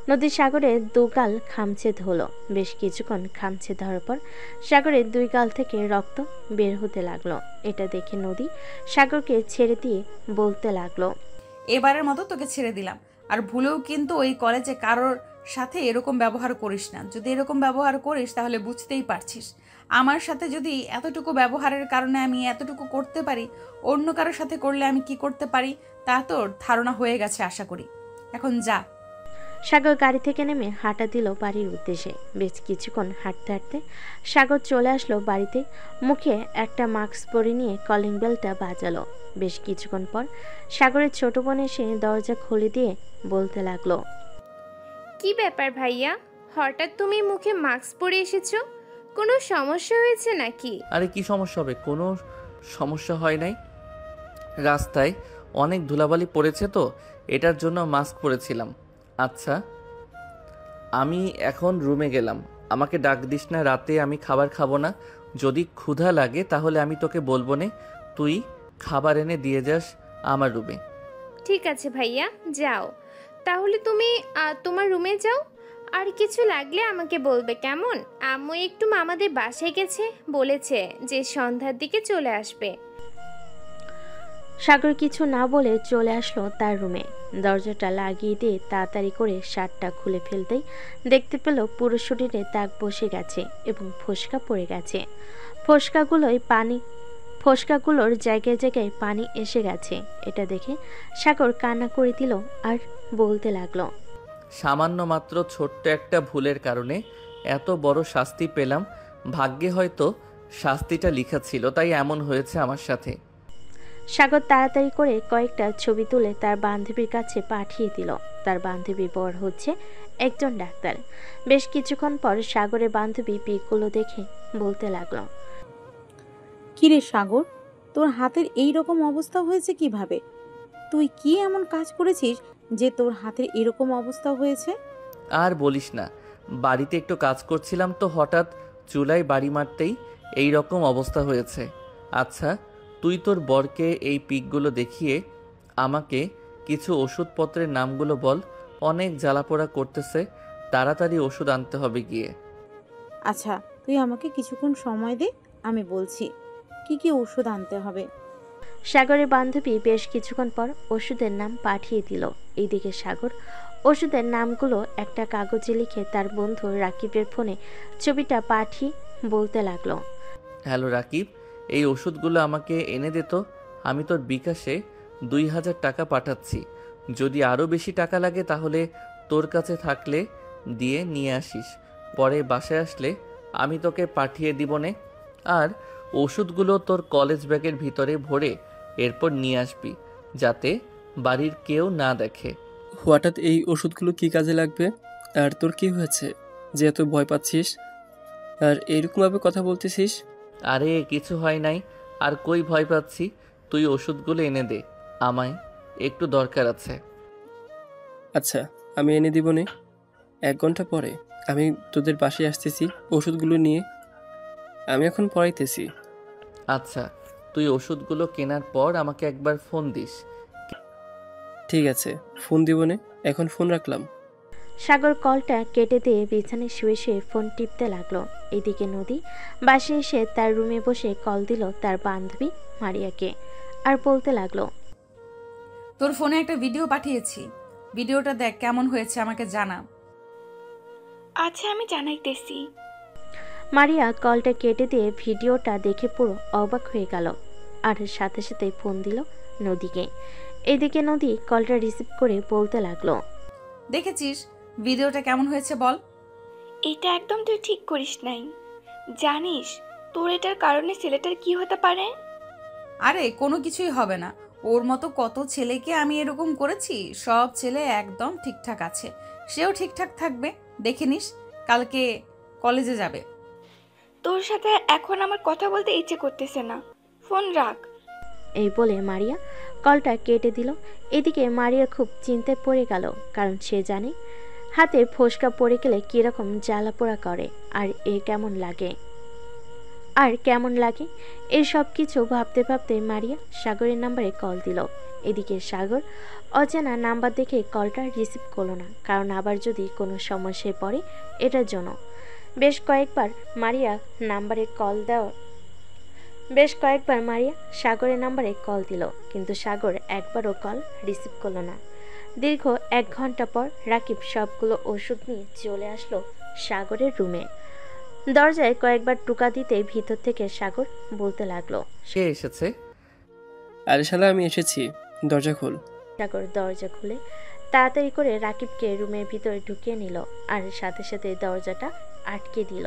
নদীর সাগরে দুগাল খামচে ধরল। বেশ কিছুক্ষণ খামচে ধরার পর সাগরের দুই গাল থেকে রক্ত বের হতে লাগলো। এটা দেখে নদী সাগরকে ছেড়ে দিয়ে বলতে লাগলো, এবারের মতো তোকে ছেড়ে দিলাম, আর ভুলেও কিন্তু ওই কলেজে কারোর সাথে এরকম ব্যবহার করিস না। যদি এরকম ব্যবহার করিস তাহলে বুঝতেই পারছিস, আমার সাথে যদি এতটুকু ব্যবহারের কারণে আমি এতটুকু করতে পারি, অন্য কারোর সাথে করলে আমি কি করতে পারি তা তোর ধারণা হয়ে গেছে আশা করি। এখন যা। সাগর গাড়ি থেকে নেমে হাঁটা দিল বাড়ির উদ্দেশ্যে। বেশ কিছুক্ষণ হাঁটতে হাঁটতে সাগর চলে আসলো বাড়িতে। মুখে একটা মাস্ক পরে নিয়ে কলিং বেলটা বাজালো। বেশ কিছুক্ষণ পর সাগরের ছোট বোন এসে দরজা খুলে দিয়ে বলতে লাগলো, কি ব্যাপার ভাইয়া, হঠাৎ তুমি মুখে মাস্ক পরে এসেছো? কোনো সমস্যা হয়েছে নাকি? আরে কি সমস্যা হবে, কোনো সমস্যা হয় নাই। রাস্তায় অনেক ধুলাবালি পড়েছে তো এটার জন্য মাস্ক পরেছিলাম। আচ্ছা আমি এখন রুমে গেলাম, আমাকে ডাক দিস না, রাতে আমি খাবার খাবো না। যদি ক্ষুধা লাগে তাহলে আমি তোকে বলবো নে, তুই খাবার এনে দিয়ে যাস আমার রুমে। ঠিক আছে ভাইয়া, যাও তাহলে তুমি তোমার রুমে যাও। আর কিছু লাগলে আমাকে বলবে, কেমন? আম্মু একটু মামাদের বাসায় গেছে, বলেছে যে সন্ধ্যার দিকে চলে আসবে। সাগর কিছু না বলে চলে আসলো তার রুমে। দরজাটা লাগিয়ে দিয়ে তাড়াতাড়ি করে শার্টটা খুলে ফেলতেই দেখতে পেল পুরো শরীরে দাগ বসে গেছে এবং ফোসকা পড়ে গেছে। ফোসকাগুলোর জায়গায় জায়গায় পানি এসে গেছে। এটা দেখে সাগর কান্না করে দিল আর বলতে লাগলো, সামান্য মাত্র ছোট্ট একটা ভুলের কারণে এত বড় শাস্তি পেলাম। ভাগ্যে হয়তো শাস্তিটা লেখা ছিল, তাই এমন হয়েছে আমার সাথে। সাগর তাড়াতাড়ি করে কয়েকটা ছবি তুলে তার বান্ধবীর কাছে পাঠিয়ে দিল। তার বান্ধবী বর হচ্ছে একজন ডাক্তার। বেশ কিছুক্ষণ পর সাগরের বান্ধবী পিকগুলো দেখে বলতে লাগলো, কিরে সাগর, তোর হাতের এই রকম অবস্থা হয়েছে কিভাবে? তুই কি এমন কাজ করেছিস যে তোর হাতের এরকম অবস্থা হয়েছে? আর বলিস না, বাড়িতে একটু কাজ করছিলাম তো হঠাৎ চুলায় বাড়ি মারতেই এই রকম অবস্থা হয়েছে। আচ্ছা তুই তোর বরকে এই পিকগুলো দেখিয়ে আমাকে কিছু ওষুধপত্রের নামগুলো বল, অনেক জ্বালাপোড়া করতেছে, তাড়াতাড়ি ওষুধ আনতে হবে গিয়ে। আচ্ছা তুই আমাকে কিছুক্ষণ সময় দে, আমি বলছি কি কি ওষুধ আনতে হবে। সাগরের বান্ধবী বেশ কিছুক্ষণ পর ওষুধের নাম পাঠিয়ে দিল। এইদিকে সাগর ওষুধের নামগুলো একটা কাগজে লিখে তার বন্ধু রাকিবের ফোনে ছবিটা পাঠিয়ে বলতে লাগলো, হ্যালো রাকিব, এই ওষুধগুলো আমাকে এনে দে তো। আমি তোর বিকাশে 2000 টাকা পাঠাচ্ছি, যদি আরও বেশি টাকা লাগে তাহলে তোর কাছে থাকলে দিয়ে নিয়ে আসিস, পরে বাসায় আসলে আমি তোকে পাঠিয়ে দিব নে। আর ওষুধগুলো তোর কলেজ ব্যাগের ভিতরে ভরে এরপর নিয়ে আসবি, যাতে বাড়ির কেউ না দেখে। হঠাৎ এই ওষুধগুলো কি কাজে লাগবে? আর তোর কি হয়েছে যে এত ভয় পাচ্ছিস আর এইরকমভাবে কথা বলতেছিস? আরে কিছু হয় নাই, আর কই ভয় পাচ্ছি, তুই ওষুধগুলো এনে দে, আমায় একটু দরকার আছে। আচ্ছা আমি এনে দিব নে, 1 ঘন্টা পরে আমি তোদের বাসায় আসতেছি ওষুধগুলো নিয়ে। আমি এখন পড়াইতেছি। আচ্ছা তুই ওষুধগুলো কেনার পর আমাকে একবার ফোন দিস। ঠিক আছে ফোন দিব নে, এখন ফোন রাখলাম। সাগর কলটা কেটে দিয়ে বিছানায় শুয়ে শুয়ে ফোন টিপতে লাগলো। এদিকে নদী বাসায় এসে তার রুমে বসে কল দিল তার বান্ধবী মারিয়াকে আর বলতে লাগলো, তোর ফোনে একটা ভিডিও পাঠিয়েছি, ভিডিওটা দেখ কেমন হয়েছে আমাকে জানা। আচ্ছা আমি জানাইতেছি। মারিয়া কলটা কেটে দিয়ে ভিডিওটা দেখে পুরো অবাক হয়ে গেল আর সাথে সাথে ফোন দিল নদীকে। এদিকে নদী কলটা রিসিভ করে বলতে লাগলো, দেখেছিস ভিডিওটা কেমন হয়েছে বল? এটা একদম তুই ঠিক করিস নাই। জানিস তোর এটার কারণে ছেলেটার কি হতে পারে? আরে কোনো কিছুই হবে না, ওর মতো কত ছেলেকে আমি এরকম করেছি, সব ছেলে একদম ঠিকঠাক আছে, সেও ঠিকঠাক থাকবে, দেখে নিস, কালকে কলেজে যাবে। তোর সাথে এখন আমার কথা বলতে ইচ্ছে করতেছে না, ফোন রাখ। এই বলে মারিয়া কলটা কেটে দিল। এদিকে মারিয়া খুব চিন্তায় পড়ে গেল, কারণ সে জানে হাতে ফোসকা পড়ে গেলে কিরকম জ্বালা পোড়া করে আর এ কেমন লাগে। আর কেমন লাগে এই সব কিছু ভাবতে ভাবতে মারিয়া সাগরের নাম্বারে কল দিল। এদিকে সাগর অচেনা নাম্বার দেখে কলটা রিসিভ করলো না, কারণ আবার যদি কোনো সমস্যায় পড়ে এটার জন্য। বেশ কয়েকবার মারিয়া সাগরের নাম্বারে কল দিল, কিন্তু সাগর একবারও কল রিসিভ করলো না। দীর্ঘ 1 ঘন্টা পর রাকিব সবগুলো ওষুধ নিয়ে চলে আসলো সাগরের রুমে। দরজায় কয়েকবার টোকা দিতে ভিতর থেকে সাগর বলতে লাগলো, সে এসেছে। আরে শালা, আমি এসেছি, দরজা খোল। সাগর দরজা খুলে তাড়াতাড়ি করে রাকিবকে রুমের ভিতরে ঢুকিয়ে নিল আর সাথে সাথে দরজাটা আটকে দিল।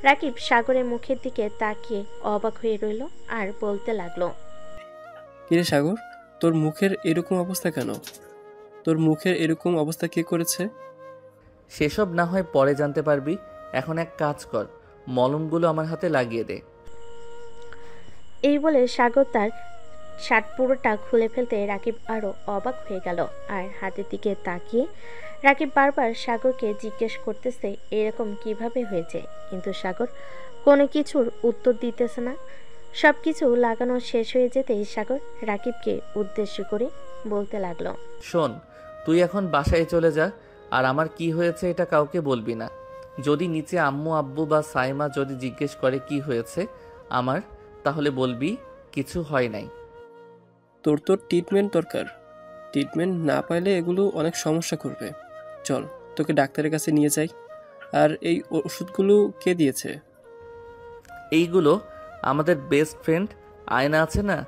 রাকিব সাগরের মুখের দিকে তাকিয়ে অবাক হয়ে রইল আর বলতে লাগলো, কিরে সাগর, তোর মুখের এরকম অবস্থা কেন? তোর মুখের এরকম অবস্থা কে করেছে? সেসব না হয় পরে জানতে পারবি, এখন এক কাজ কর, মলমগুলো আমার হাতে লাগিয়ে দে। এই বলে সাগর তার শার্ট পুরোটা খুলে ফেলতে রাকিব আরো অবাক হয়ে গেল আর হাতের দিকে তাকিয়ে রাকিব বারবার সাগরকে জিজ্ঞেস করতেছে এরকম কিভাবে হয়েছে, কিন্তু সাগর কোনো কিছুর উত্তর দিতেছে না। সবকিছু লাগানো শেষ হয়ে যেতেই সাগর রাকিবকে উদ্দেশ্য করে বলতে লাগলো, শোন, তুই এখন বাসায় চলে যা, আর আমার কি হয়েছে এটা কাউকে বলবি না। যদি নিচে আম্মু আব্বু বা সাইমা যদি জিজ্ঞেস করে কি হয়েছে আমার, তাহলে বলবি কিছু হয় নাই। তোর তো ট্রিটমেন্ট দরকার, ট্রিটমেন্ট না পাইলে এগুলো অনেক সমস্যা করবে। চল, তোকে ডাক্তারের কাছে নিয়ে যাই। আর এই ওষুধগুলো কে দিয়েছে? এইগুলো আমাদের বেস্ট ফ্রেন্ড আয়না আছে না,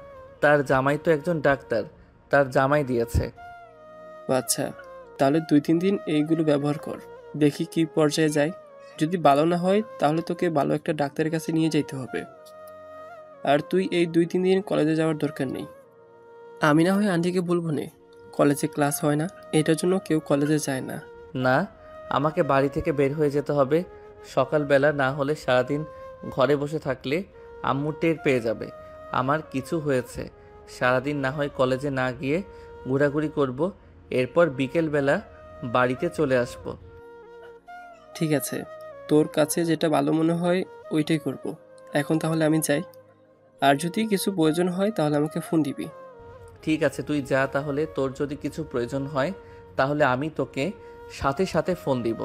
তার জামাই তো একজন ডাক্তার, তার জামাই দিয়েছে। আচ্ছা, তাহলে 2-3 দিন এইগুলো ব্যবহার কর, দেখি কি পর্যায়ে যায়। যদি ভালো না হয় তাহলে তোকে ভালো একটা ডাক্তারের কাছে নিয়ে যেতে হবে। আর তুই এই 2-3 দিন কলেজে যাওয়ার দরকার নেই। আমি না হয় আন্টিকে বলবো নে, কলেজে ক্লাস হয় না, এটার জন্য কেউ কলেজে যায় না। না, আমাকে বাড়ি থেকে বের হয়ে যেতে হবে সকালবেলা, না হলে সারাদিন ঘরে বসে থাকলে আম্মু টের পেয়ে যাবে আমার কিছু হয়েছে। সারাদিন না হয় কলেজে না গিয়ে ঘোরাঘুরি করব, এরপর বিকেলবেলা বাড়িতে চলে আসব। ঠিক আছে, তোর কাছে যেটা ভালো মনে হয় ওইটাই করব। এখন তাহলে আমি যাই, আর যদি কিছু প্রয়োজন হয় তাহলে আমাকে ফোন দিবি। ঠিক আছে, তুই যা তাহলে। তোর যদি কিছু প্রয়োজন হয় তাহলে আমি তোকে সাথে সাথে ফোন দিব।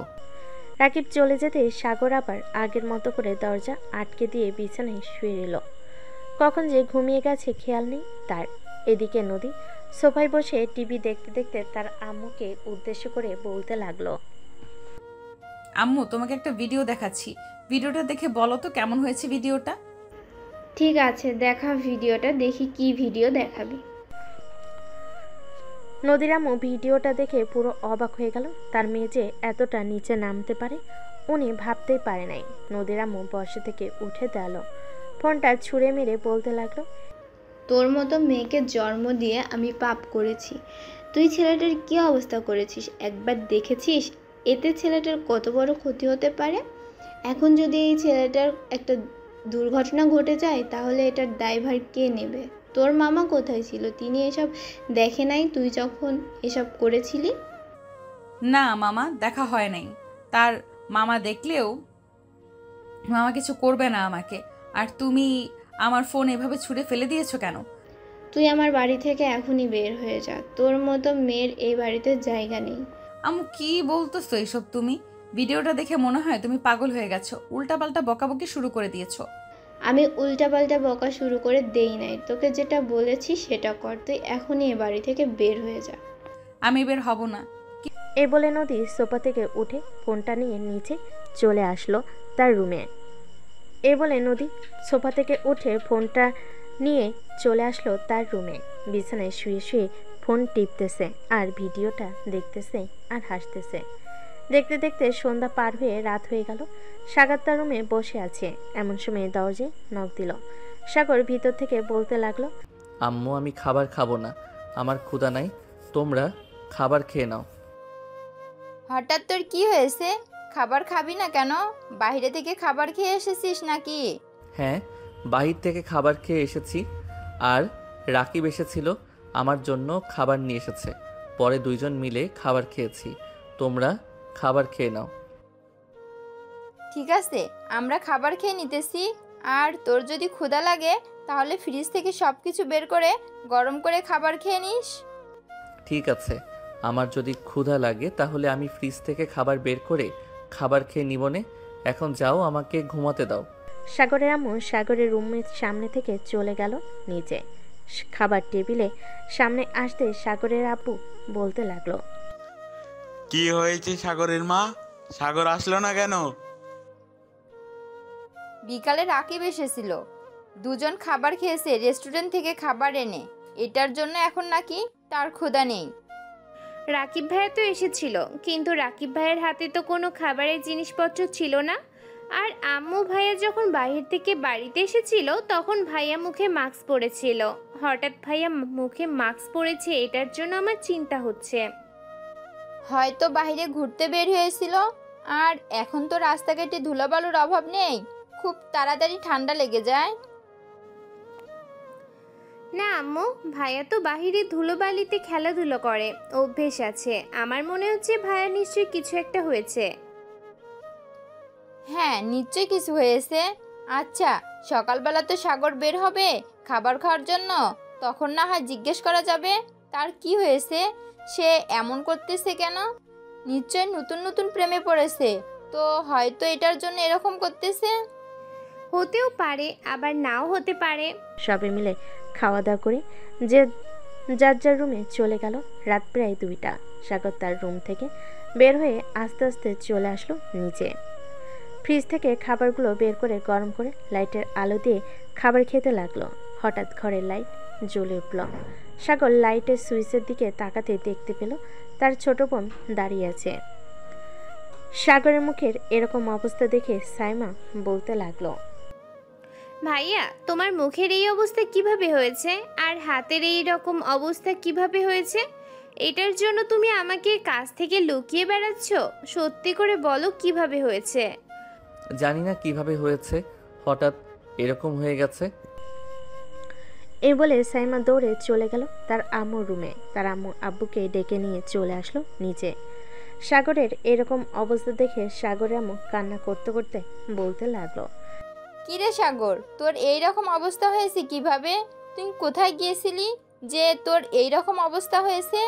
রাকিব চলে যেতে সাগর আবার আগের মতো করে দরজা আটকে দিয়ে বিছানায় শুয়ে রইল। কখন যে ঘুমিয়ে গেছে খেয়াল নেই তার। এদিকে নদী সোফায় বসে টিভি দেখতে দেখতে তার আম্মুকে উদ্দেশ্য করে বলতে লাগলো, আম্মু, তোমাকে একটা ভিডিও দেখাচ্ছি, ভিডিওটা দেখে বলো তো কেমন হয়েছে ভিডিওটা। ঠিক আছে, দেখা ভিডিওটা, দেখি কি ভিডিও দেখাবি। নদীর আম্মু ভিডিওটা দেখে পুরো অবাক হয়ে গেল। তার মেয়ে যে এতটা নিচে নামতে পারে উনি ভাবতেই পারে নাই। নদীর আম্মু বসে থেকে উঠে দাঁড়ালো, ফোনটা ছুঁড়ে মেরে বলতে লাগলো, তোর মতো মেয়েকে জন্ম দিয়ে আমি পাপ করেছি। তুই ছেলেটার কি অবস্থা করেছিস একবার দেখেছিস? এতে ছেলেটার কত বড় ক্ষতি হতে পারে। এখন যদি এই ছেলেটার একটা দুর্ঘটনা ঘটে যায় তাহলে এটার দায়ভার কে নেবে? তোর মামা কোথায় ছিল? তিনি এসব দেখে নাই তুই যখন এসব করেছিলি? না মামা, দেখা হয় নাই। তার মামা দেখলেও মামা কিছু করবে না আমাকে। আর তুমি আমার ফোন এভাবে ছুঁড়ে ফেলে দিয়েছো কেন? তুই আমার বাড়ি থেকে এখনই বের হয়ে যা, তোর মতো মেয়ের এই বাড়িতে জায়গা নেই। আম্মু, কি বলতেছো এসব তুমি? ভিডিওটা দেখে মনে হয় তুমি পাগল হয়ে গেছো, উল্টাপাল্টা বকাবকি শুরু করে দিয়েছো। আমি উল্টাপাল্টা বকা শুরু করে দেই নাই, তোকে যেটা বলেছি সেটা কর। তুই এখনই এ বাড়ি থেকে বের হয়ে যা। আমি বের হব না। এ বলে নদী সোফা থেকে উঠে ফোনটা নিয়ে নিচে চলে আসলো তার রুমে। বিছানায় শুয়ে শুয়ে ফোন টিপতেছে আর ভিডিওটা দেখতেছে আর হাসতেছে। দেখতে দেখতে সন্ধ্যা পার হয়ে রাত হয়ে গেল। সাগর তার রুমে বসে আছে, এমন সময় দরজায় নক দিল। সাগর ভিতর থেকে বলতে লাগলো, আম্মু, আমি খাবার খাবো না, আমার ক্ষুধা নাই, তোমরা খাবার খেয়ে নাও। হঠাৎ তোর কি হয়েছে? খাবার খাবি না কেন? বাইরে থেকে খাবার খেয়ে এসেছিস নাকি? হ্যাঁ, বাহির থেকে খাবার খেয়ে এসেছি, আর রাকিব এসেছিল আমার জন্য খাবার নিয়ে এসেছে, পরে 2 জন মিলে খাবার খেয়েছি। তোমরা খাবার খেয়ে নাও। ঠিক আছে, আমরা খাবার খেয়ে নিতেছি, আর তোর যদি ক্ষুধা লাগে তাহলে ফ্রিজ থেকে সব কিছু বের করে গরম করে খাবার খেয়ে নিস। ঠিক আছে, আমার যদি ক্ষুধা লাগে তাহলে আমি ফ্রিজ থেকে খাবার বের করে খাবার খেয়ে নিবনে। এখন যাও, আমাকে ঘুমাতে দাও। সাগরের আম্মু সাগরের রুমের সামনে থেকে চলে গেল নিচে। খাবার টেবিলে সামনে আসতে সাগরের আব্বু বলতে লাগলো, কি হয়েছে সাগরের মা? সাগর আসলো না কেন? বিকালে রাকিব এসেছিল, দুজন খাবার খেয়েছে রেস্টুরেন্ট থেকে খাবার এনে। এটার জন্য এখন নাকি তার ক্ষুধা নেই। রাকিব ভাইয়া তো এসেছিল, কিন্তু রাকিব ভাইয়ের হাতে তো কোনো খাবারের জিনিসপত্র ছিল না। আর আম্মু ভাইয়া যখন বাইরে থেকে বাড়িতে এসেছিল তখন ভাইয়া মুখে মাস্ক পরেছিল। হঠাৎ ভাইয়া মুখে মাস্ক পরেছে, এটার জন্য আমার চিন্তা হচ্ছে। হয়তো বাইরে ঘুরতে বের হয়েছিল, আর এখন তো রাস্তাঘাটে ধুলাবালুর অভাব নেই, খুব তাড়াতাড়ি ঠান্ডা লেগে যায়। না আম্মু, ভাইয়া তো বাহিরে ধুলোবালিতে খেলাধুলো করে, অভ্যেস আছে। আমার মনে হচ্ছে ভাইয়া নিশ্চয়ই কিছু একটা হয়েছে। হ্যাঁ, নিশ্চয়ই কিছু হয়েছে। আচ্ছা, সকালবেলা তো সাগর বের হবে খাবার খাওয়ার জন্য, তখন না হয় জিজ্ঞেস করা যাবে তার কি হয়েছে, সে এমন করতেছে কেন। নিশ্চয় নতুন নতুন প্রেমে পড়েছে, তো হয়তো এটার জন্য এরকম করতেছে। হতেও পারে, আবার নাও হতে পারে। সবাই মিলে খাওয়া দাওয়া করে যে যার যার রুমে চলে গেল। রাত প্রায় 2টা। সাগর তার রুম থেকে বের হয়ে আস্তে আস্তে চলে আসলো নিচে। ফ্রিজ থেকে খাবারগুলো বের করে গরম করে লাইটের আলো দিয়ে খাবার খেতে লাগলো। হঠাৎ ঘরের লাইট জ্বলে উঠল। সাগর লাইটের সুইচের দিকে তাকাতে দেখতে পেল তার ছোট বোন দাঁড়িয়ে আছে। সাগরের মুখের এরকম অবস্থা দেখে সাইমা বলতে লাগলো, ভাইয়া তোমার মুখের এই অবস্থা কিভাবে হয়েছে, আর হাতের এই রকম অবস্থা কিভাবে হয়েছে? এটার জন্য তুমি আমাকে কাছ থেকে লুকিয়ে বেড়াচ্ছ? সত্যি করে বলো কিভাবে হয়েছে। জানি না কিভাবে হয়েছে, হঠাৎ এরকম হয়ে গেছে। এই বলে সাইমা দৌড়ে চলে গেল তার আম্মুর রুমে। তার আম্মু আব্বুকে ডেকে নিয়ে চলে আসলো নিচে। সাগরের এরকম অবস্থা দেখে সাগরের আম্মু কান্না করতে করতে বলতে লাগলো, কিরে সাগর, তোর এই রকম অবস্থা হয়েছে কিভাবে? তুই কোথায় গিয়েছিলি যে তোর এই রকম অবস্থা হয়েছে?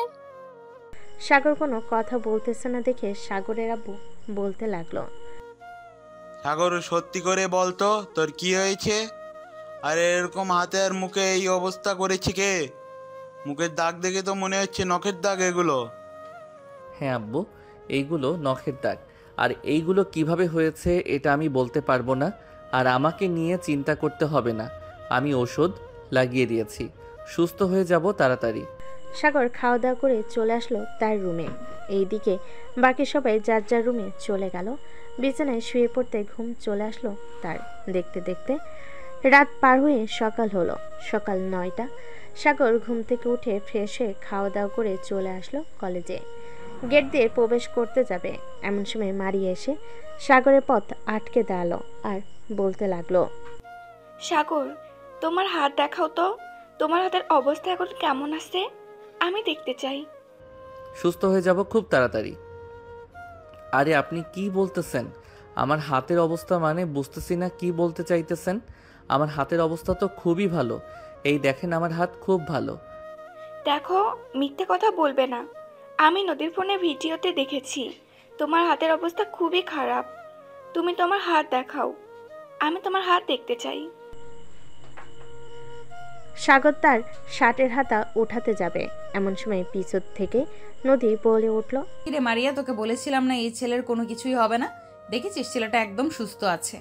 সাগর কোনো কথা বলতেছে না দেখে সাগরের আব্বু বলতে লাগলো, সাগর সত্যি করে বলতো তোর কি হয়েছে? আর এরকম হাতে আর মুখে এই অবস্থা করেছে কে? মুখের দাগ দেখে তো মনে হচ্ছে নখের দাগ এগুলো। হ্যাঁ আব্বু, এইগুলো নখের দাগ। আর এইগুলো কিভাবে হয়েছে এটা আমি বলতে পারবো না। আর আমাকে নিয়ে চিন্তা করতে হবে না, আমি ওষুধ লাগিয়ে দিয়েছি, সুস্থ হয়ে যাব তাড়াতাড়ি। সাগর খাওয়া দাওয়া করে চলে আসলো তার রুমে। এইদিকে বাকি সবাই যার যার রুমে চলে গেল। বিছানায় শুয়ে পড়তে ঘুম চলে আসলো তার। দেখতে দেখতে রাত পার হয়ে সকাল হলো। সকাল 9টা। সাগর ঘুম থেকে উঠে ফ্রেশ হয়ে খাওয়া দাওয়া করে চলে আসলো কলেজে। গেট দিয়ে প্রবেশ করতে যাবে এমন সময় মারি এসে সাগরের পথ আটকে দাঁড়ালো আর বলতে লাগলো, সাগর, তোমার হাত দেখাও তো, তোমার হাতের অবস্থা এখন কেমন আছে, আমি দেখতে চাই। সুস্থ হয়ে যাব খুব তাড়াতাড়ি। আরে আপনি কি বলতেছেন? আমার হাতের অবস্থা মানে বুঝতেছি না কি বলতে চাইতেছেন। আমার হাতের অবস্থা তো খুবই ভালো, এই দেখেন আমার হাত খুব ভালো। দেখো, মিথ্যে কথা বলবে না, আমি নদীর ফোনে ভিডিওতে দেখেছি তোমার হাতের অবস্থা খুবই খারাপ। তুমি তোমার হাত দেখাও, আমি তোমার হাত দেখতে চাই। সাগর তার শার্টের হাতা উঠাতে যাবে এমন সময় পিছন থেকে নদী বলে উঠল, কিরে মারিয়া, তোকে বলেছিলাম না এই ছেলের কোনো কিছুই হবে না? দেখেছিস ছেলেটা একদম সুস্থ আছে।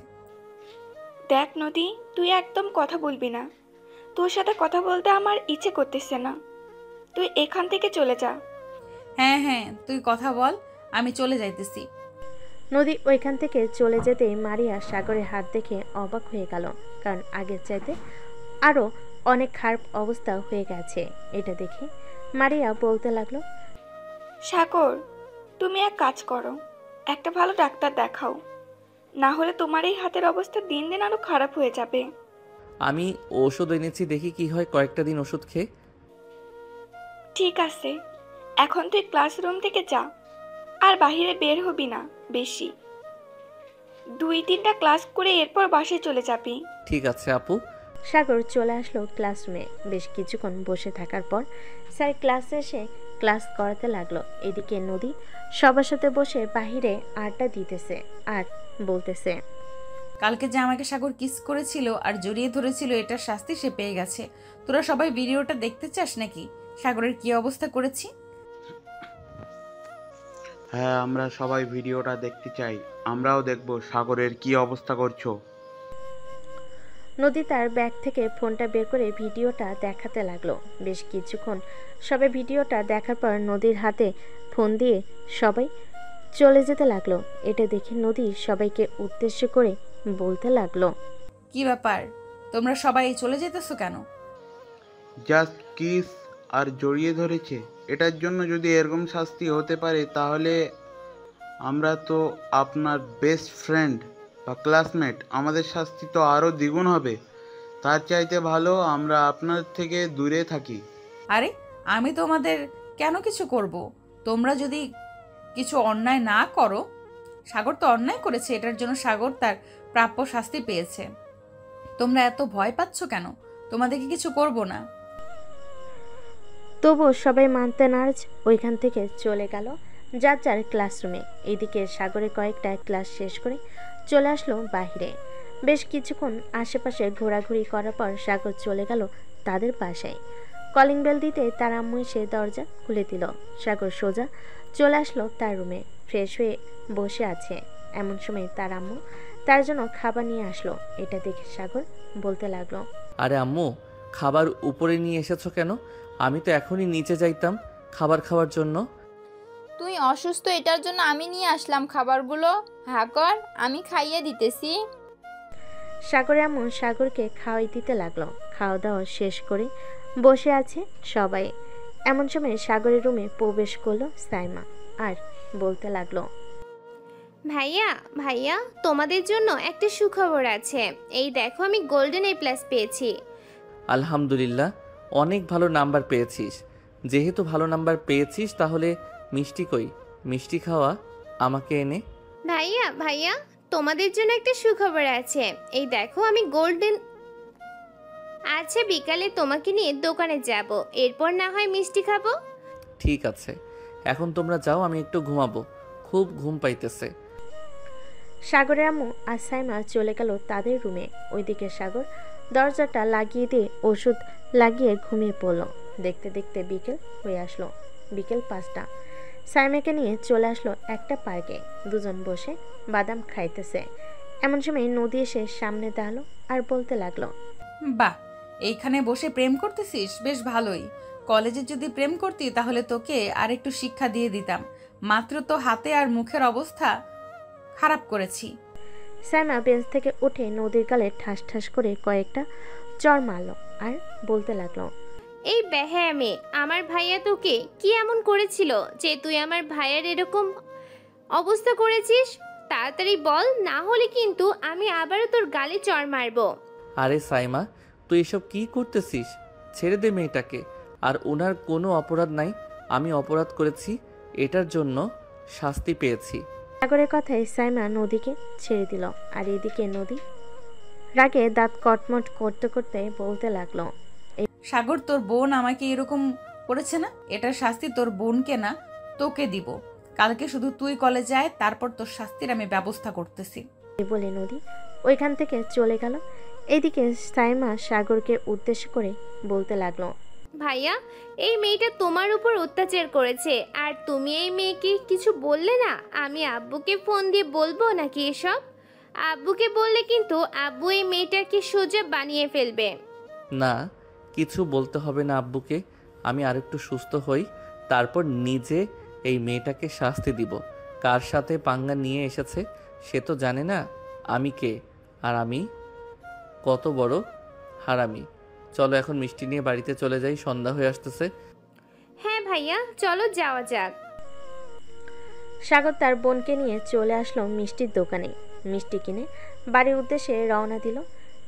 দেখ নদী, তুই একদম কথা বলবি না, তোর সাথে কথা বলতে আমার ইচ্ছে করতেছে না, তুই এখান থেকে চলে যা। হ্যাঁ হ্যাঁ, তুই কথা বল, আমি চলে যাইতেছি। নদী ওইখান থেকে চলে যেতে মারিয়া সাগরের হাত দেখে অবাক হয়ে গেল, কারণ আগের চাইতে আরো অনেক খারাপ অবস্থা হয়ে গেছে। এটা দেখে মারিয়া বলতে লাগলো, সাগর, তুমি এক কাজ করো, একটা ভালো ডাক্তার দেখাও, না হলে তোমার এই হাতের অবস্থা দিন দিন আরো খারাপ হয়ে যাবে। আমি ওষুধ এনেছি, দেখি কি হয় কয়েকটা দিন ওষুধ খেয়ে। ঠিক আছে, এখন তুই ক্লাসরুম থেকে যা, আর বাহিরে বের হবি না বেশি। 2-3টা ক্লাস করে এরপর বাসায় চলে যাবি। ঠিক আছে আপু। সাগর চলে আসলো ক্লাসরুমে। বেশ কিছুক্ষণ বসে থাকার পর স্যার ক্লাসে এসে ক্লাস করাতে লাগলো। এদিকে নদী সবার সাথে বসে বাহিরে আড্ডা দিতেছে আর বলতেছে, কালকে যে আমাকে সাগর কিস করেছিল আর জড়িয়ে ধরেছিল, এটার শাস্তি সে পেয়ে গেছে। তোরা সবাই ভিডিওটা দেখতে চাস নাকি সাগরের কি অবস্থা করেছি? হ্যাঁ, আমরা সবাই ভিডিওটা দেখতে চাই। আমরাও দেখব সাগরের কি অবস্থা করছো। নদী তার ব্যাগ থেকে ফোনটা বের করে ভিডিওটা দেখাতে লাগলো। বেশ কিছুক্ষণ সবাই ভিডিওটা দেখার পর নদীর হাতে ফোন দিয়ে সবাই চলে যেতে লাগলো। এটা দেখে নদী সবাইকে উদ্দেশ্য করে বলতে লাগলো, কি ব্যাপার, তোমরা সবাই চলে যেতেছো কেন? জাস্ট কিস আর জড়িয়ে ধরেছে, এটার জন্য যদি এরকম শাস্তি হতে পারে তাহলে আমরা তো আপনার বেস্ট ফ্রেন্ড বা ক্লাসমেট, আমাদের শাস্তি তো আরও দ্বিগুণ হবে। তার চাইতে ভালো আমরা আপনার থেকে দূরে থাকি। আরে আমি তোমাদের কেন কিছু করব? তোমরা যদি কিছু অন্যায় না করো, সাগর তো অন্যায় করেছে, এটার জন্য সাগর তার প্রাপ্য শাস্তি পেয়েছে। তোমরা এত ভয় পাচ্ছ কেন? তোমাদেরকে কিছু করব না। তবুও সবাই মানতে নারাজ ওইখান থেকে চলে গেল যার যার ক্লাসরুমে। এদিকে সাগরে কয়েকটা ক্লাস শেষ করে চলে আসলো বাহিরে। বেশ কিছুক্ষণ আশেপাশে ঘোরাঘুরি করার পর সাগর চলে গেল তাদের বাসায়। কলিং বেল দিতে তার আম্মু এসে দরজা খুলে দিল। সাগর সোজা চলে আসলো তার রুমে, ফ্রেশ হয়ে বসে আছে। এমন সময় তার আম্মু তার জন্য খাবার নিয়ে আসলো। এটা দেখে সাগর বলতে লাগলো, আরে আম্মু, খাবার উপরে নিয়ে এসেছো কেন? আমি তো এখনই নিচে যাইতাম খাবার খাওয়ার জন্য। তুই অসুস্থ, এটার জন্য আমি নিয়ে আসলাম খাবারগুলো। হ্যাঁ কর, আমি খাইয়ে দিতেছি। সাগরের আম্মু সাগরকে খাওয়াই দিতে লাগলো। খাওয়া দাওয়া শেষ করে বসে আছে সবাই। এমন সময় সাগরের রুমে প্রবেশ করলো সাইমা আর বলতে লাগলো, ভাইয়া ভাইয়া, তোমাদের জন্য একটা সুখবর আছে। এই দেখো, আমি গোল্ডেন A+ পেয়েছি। আলহামদুলিল্লাহ, অনেক ভালো নাম্বার পেয়েছিস। যেহেতু ভালো নাম্বার পেয়েছিস তাহলে মিষ্টি কই? মিষ্টি খাওয়া আমাকে এনে। ভাইয়া ভাইয়া, তোমাদের জন্য একটা সুখবর আছে। এই দেখো, আমি গোল্ডেন। আচ্ছা, বিকালে তোমাকে নিয়ে দোকানে যাব, এরপর না হয় মিষ্টি খাবো। ঠিক আছে, এখন তোমরা যাও, আমি একটু ঘুমাবো, খুব ঘুম পাইতেছে। সাগরের আম্মু আর সাইমা চলে গেল তাদের রুমে। ওইদিকে সাগর দরজাটা লাগিয়ে দিয়ে ওষুধ লাগিয়ে ঘুমিয়ে পড়লো। দেখতে দেখতে বিকেল হয়ে আসলো। বিকেল 5টা। সাইমাকে নিয়ে চলে আসলো একটা পার্কে। দুজন বসে বাদাম খাইতেছে। এমন সময় নদী এসে সামনে দাঁড়ালো আর বলতে লাগলো, বাহ, এইখানে বসে প্রেম করতেছিস, বেশ ভালোই। কলেজে যদি প্রেম করতি তাহলে তোকে আর একটু শিক্ষা দিয়ে দিতাম। মাত্র তো হাতে আর মুখের অবস্থা খারাপ করেছি। সাইমা বেঞ্চ থেকে উঠে নদীর গালে ঠাস ঠাস করে কয়েকটা চড় মারলো আর বলতে লাগলো, এই বেহায়া মেয়ে, আমার ভাইয়া তোকে কি এমন করেছিল যে তুই আমার ভাইয়ার এরকম অবস্থা করেছিস? তাড়াতাড়ি বল, না হলে কিন্তু আমি আবারও তোর গালে চড় মারবো। আরে সাইমা, তুই এসব কি করতেছিস? ছেড়ে দে মেয়েটাকে। আর ওনার কোনো অপরাধ নাই, আমি অপরাধ করেছি, এটার জন্য শাস্তি পেয়েছি। সাগরের কথায় সাইমা নদীকে ছেড়ে দিল। আর এদিকে নদী রাগে দাঁত কটমট করতে করতে বলতে লাগলো, সাগর, তোর বোন আমাকে এরকম করেছে না, এটার শাস্তি তোর বোনকে না তোকে দিব। কালকে শুধু তুই কলেজে আয়, তারপর তোর শাস্তির আমি ব্যবস্থা করতেছি। বলে নদী ওইখান থেকে চলে গেল। এদিকে সাইমা সাগরকে উদ্দেশ্য করে বলতে লাগলো, ভাইয়া, এই মেয়েটা তোমার উপর অত্যাচার করেছে, আর তুমি এই মেয়েকে কিছু বললে না। আমি আব্বুকে ফোন দিয়ে বলবো নাকি এসব? আব্বুকে বললে কিন্তু আব্বু এই মেয়েটাকে সোজা বানিয়ে ফেলবে। না, কিছু বলতে হবে না আব্বুকে। আমি আরেকটু সুস্থ হই, তারপর নিজে এই মেয়েটাকে শাস্তি দিব। কার সাথে পাঙ্গা নিয়ে এসেছে সে তো জানে না আমি কে, আর আমি কত বড় হারামি। চলো এখন মিষ্টি নিয়ে বাড়িতে চলে যাই, সন্ধ্যা হয়ে আসতেছে। হ্যাঁ ভাইয়া, চলো যাওয়া যাক। সাগর তার বোনকে নিয়ে চলে আসলো মিষ্টির দোকানে। মিষ্টি কিনে বাড়ির উদ্দেশ্যে রওনা দিল।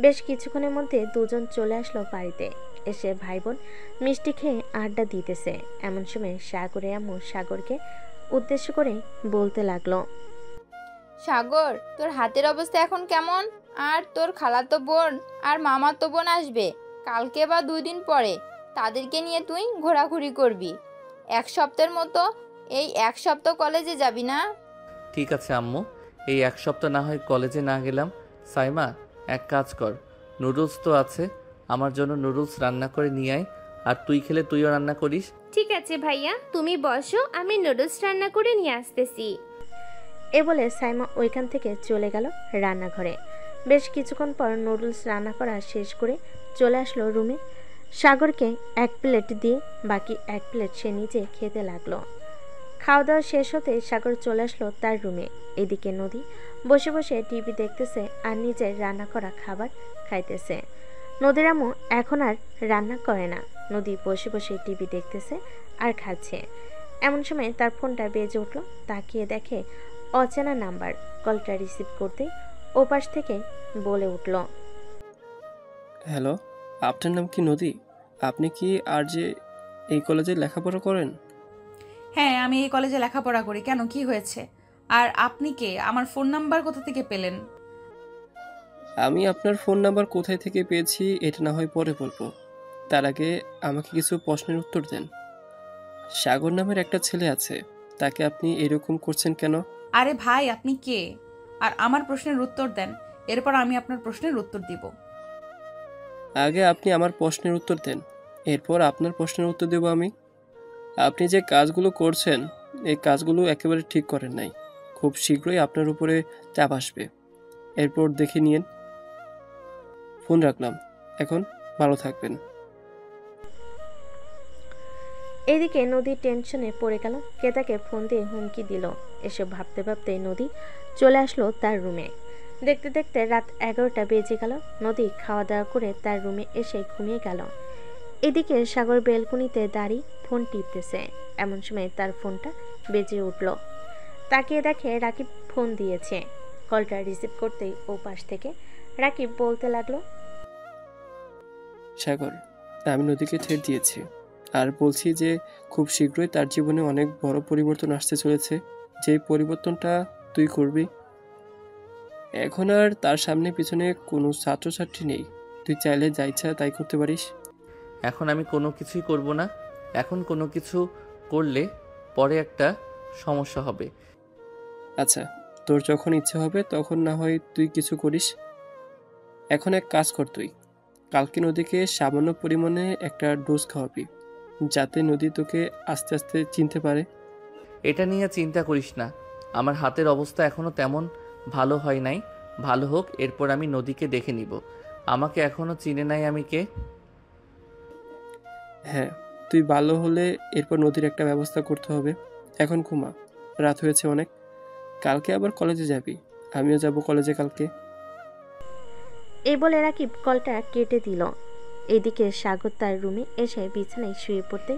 বেশ কিছুক্ষণের মধ্যে দুজন চলে আসলো বাড়িতে। এসে ভাই বোন মিষ্টি খেয়ে আড্ডা দিতেছে। এমন সময় সাগরের আম্মু সাগরকে উদ্দেশ্য করে বলতে লাগলো, সাগর, তোর হাতের অবস্থা এখন কেমন? আর তোর খালাতো বোন আর মামাতো বোন আসবে কালকে বা 2 দিন পরে। তাদেরকে নিয়ে তুই ঘোরাঘুরি করবি। 1 সপ্তাহের মতো এই 1 সপ্তাহ কলেজে যাবি না? ঠিক আছে আম্মু, এই 1 সপ্তাহ না হয় কলেজে না গেলাম। সাইমা, এক কাজ কর, নুডলস তো আছে, আমার জন্য নুডলস রান্না করে নিয়ে আয়। আর তুই খেলে তুইও রান্না করিস। ঠিক আছে ভাইয়া, তুমি বসো, আমি নুডলস রান্না করে নিয়ে আসতেছি। এ বলে সাইমা ওইখান থেকে চলে গেল রান্নাঘরে। বেশ কিছুক্ষণ পর নুডলস রান্না করা শেষ করে চলে আসলো রুমে। সাগরকে 1 প্লেট দিয়ে বাকি 1 প্লেট সে নিজে খেতে লাগলো। খাওয়া দাওয়া শেষ হতে সাগর চলে আসলো তার রুমে। এদিকে নদী বসে বসে টিভি দেখতেছে আর নিজের রান্না করা খাবার খাইতেছে। নদীর আম্মু এখন আর রান্না করে না। নদী বসে বসে টিভি দেখতেছে আর খাচ্ছে। এমন সময় তার ফোনটা বেজে উঠলো। তাকিয়ে দেখে অচেনা নাম্বার। কলটা রিসিভ করতে ওপাশ থেকে বলে উঠল, হ্যালো, আপনার নাম কি নদী? আপনি কি আর যে এই কলেজে লেখাপড়া করেন? হ্যাঁ, আমি এই কলেজে লেখাপড়া করি। কেন, কি হয়েছে? আর আপনি কে? আমার ফোন নাম্বার কোথা থেকে পেলেন? আমি আপনার ফোন নাম্বার কোথায় থেকে পেয়েছি এটা না হয় পরে বলবো। তার আগে আমাকে কিছু প্রশ্নের উত্তর দেন। সাগর নামের একটা ছেলে আছে, তাকে আপনি এরকম করছেন কেন? আরে ভাই, আপনি কে? আর আমার প্রশ্নের উত্তর দেন, এরপর আমি আপনার প্রশ্নের উত্তর দিব। আগে আপনি আমার প্রশ্নের উত্তর দেন, এরপর আপনার প্রশ্নের উত্তর দেব আমি। আপনি যে কাজগুলো করছেন এই কাজগুলো একেবারে ঠিক করেন নাই। খুব শীঘ্রই আপনার উপরে চাপ আসবে, এরপর দেখে নিন। ফোন রাখলাম, এখন ভালো থাকবেন। এদিকে নদী টেনশনে পড়ে গেল। কে তাকে ফোন দিয়ে হুমকি দিল। এসব ভাবতে ভাবতে নদী চলে আসলো তার রুমে। দেখতে দেখতে রাত 11টা বেজে গেল। নদী খাওয়া দাওয়া করে তার রুমে এসে ঘুমিয়ে গেল। এদিকে সাগর বেলকুনিতে দাঁড়িয়ে ফোন টিপতেছে। এমন সময় তার ফোনটা বেজে উঠল। তাকিয়ে দেখে রাকিব ফোন দিয়েছে। কলটা রিসিভ করতেই ও পাশ থেকে রাকিব বলতে লাগলো, সাগর, আমি নদীকে ছেড়ে দিয়েছি আর বলছি যে খুব শীঘ্রই তার জীবনে অনেক বড় পরিবর্তন আসতে চলেছে। যে পরিবর্তনটা তুই করবি। এখন আর তার সামনে পিছনে কোনো ছাত্রছাত্রী নেই, তুই চাইলে যা ইচ্ছা তাই করতে পারিস। এখন আমি কোনো কিছুই করব না। এখন কোনো কিছু করলে পরে একটা সমস্যা হবে। আচ্ছা, তোর যখন ইচ্ছা হবে তখন না হয় তুই কিছু করিস। এখন এক কাজ কর, তুই কালকে নদীকে সামান্য পরিমাণে একটা ডোজ খাওয়াবি, যাতে নদী তোকে আস্তে আস্তে চিনতে পারে। এটা নিয়ে চিন্তা করিস না, আমার হাতের অবস্থা এখনও তেমন ভালো হয় নাই। ভালো হোক, এরপর আমি নদীকে দেখে নিব। আমাকে এখনও চিনে নাই আমি কে। হ্যাঁ, তুই ভালো হলে এরপর নদীর একটা ব্যবস্থা করতে হবে। এখন ঘুমা, রাত হয়েছে অনেক। কালকে আবার কলেজে যাবি, আমিও যাব কলেজে কালকে। এই বলে রাকিব কলটা কেটে দিল। এদিকে সাগর তার রুমে এসে বিছানায় শুয়ে পড়তে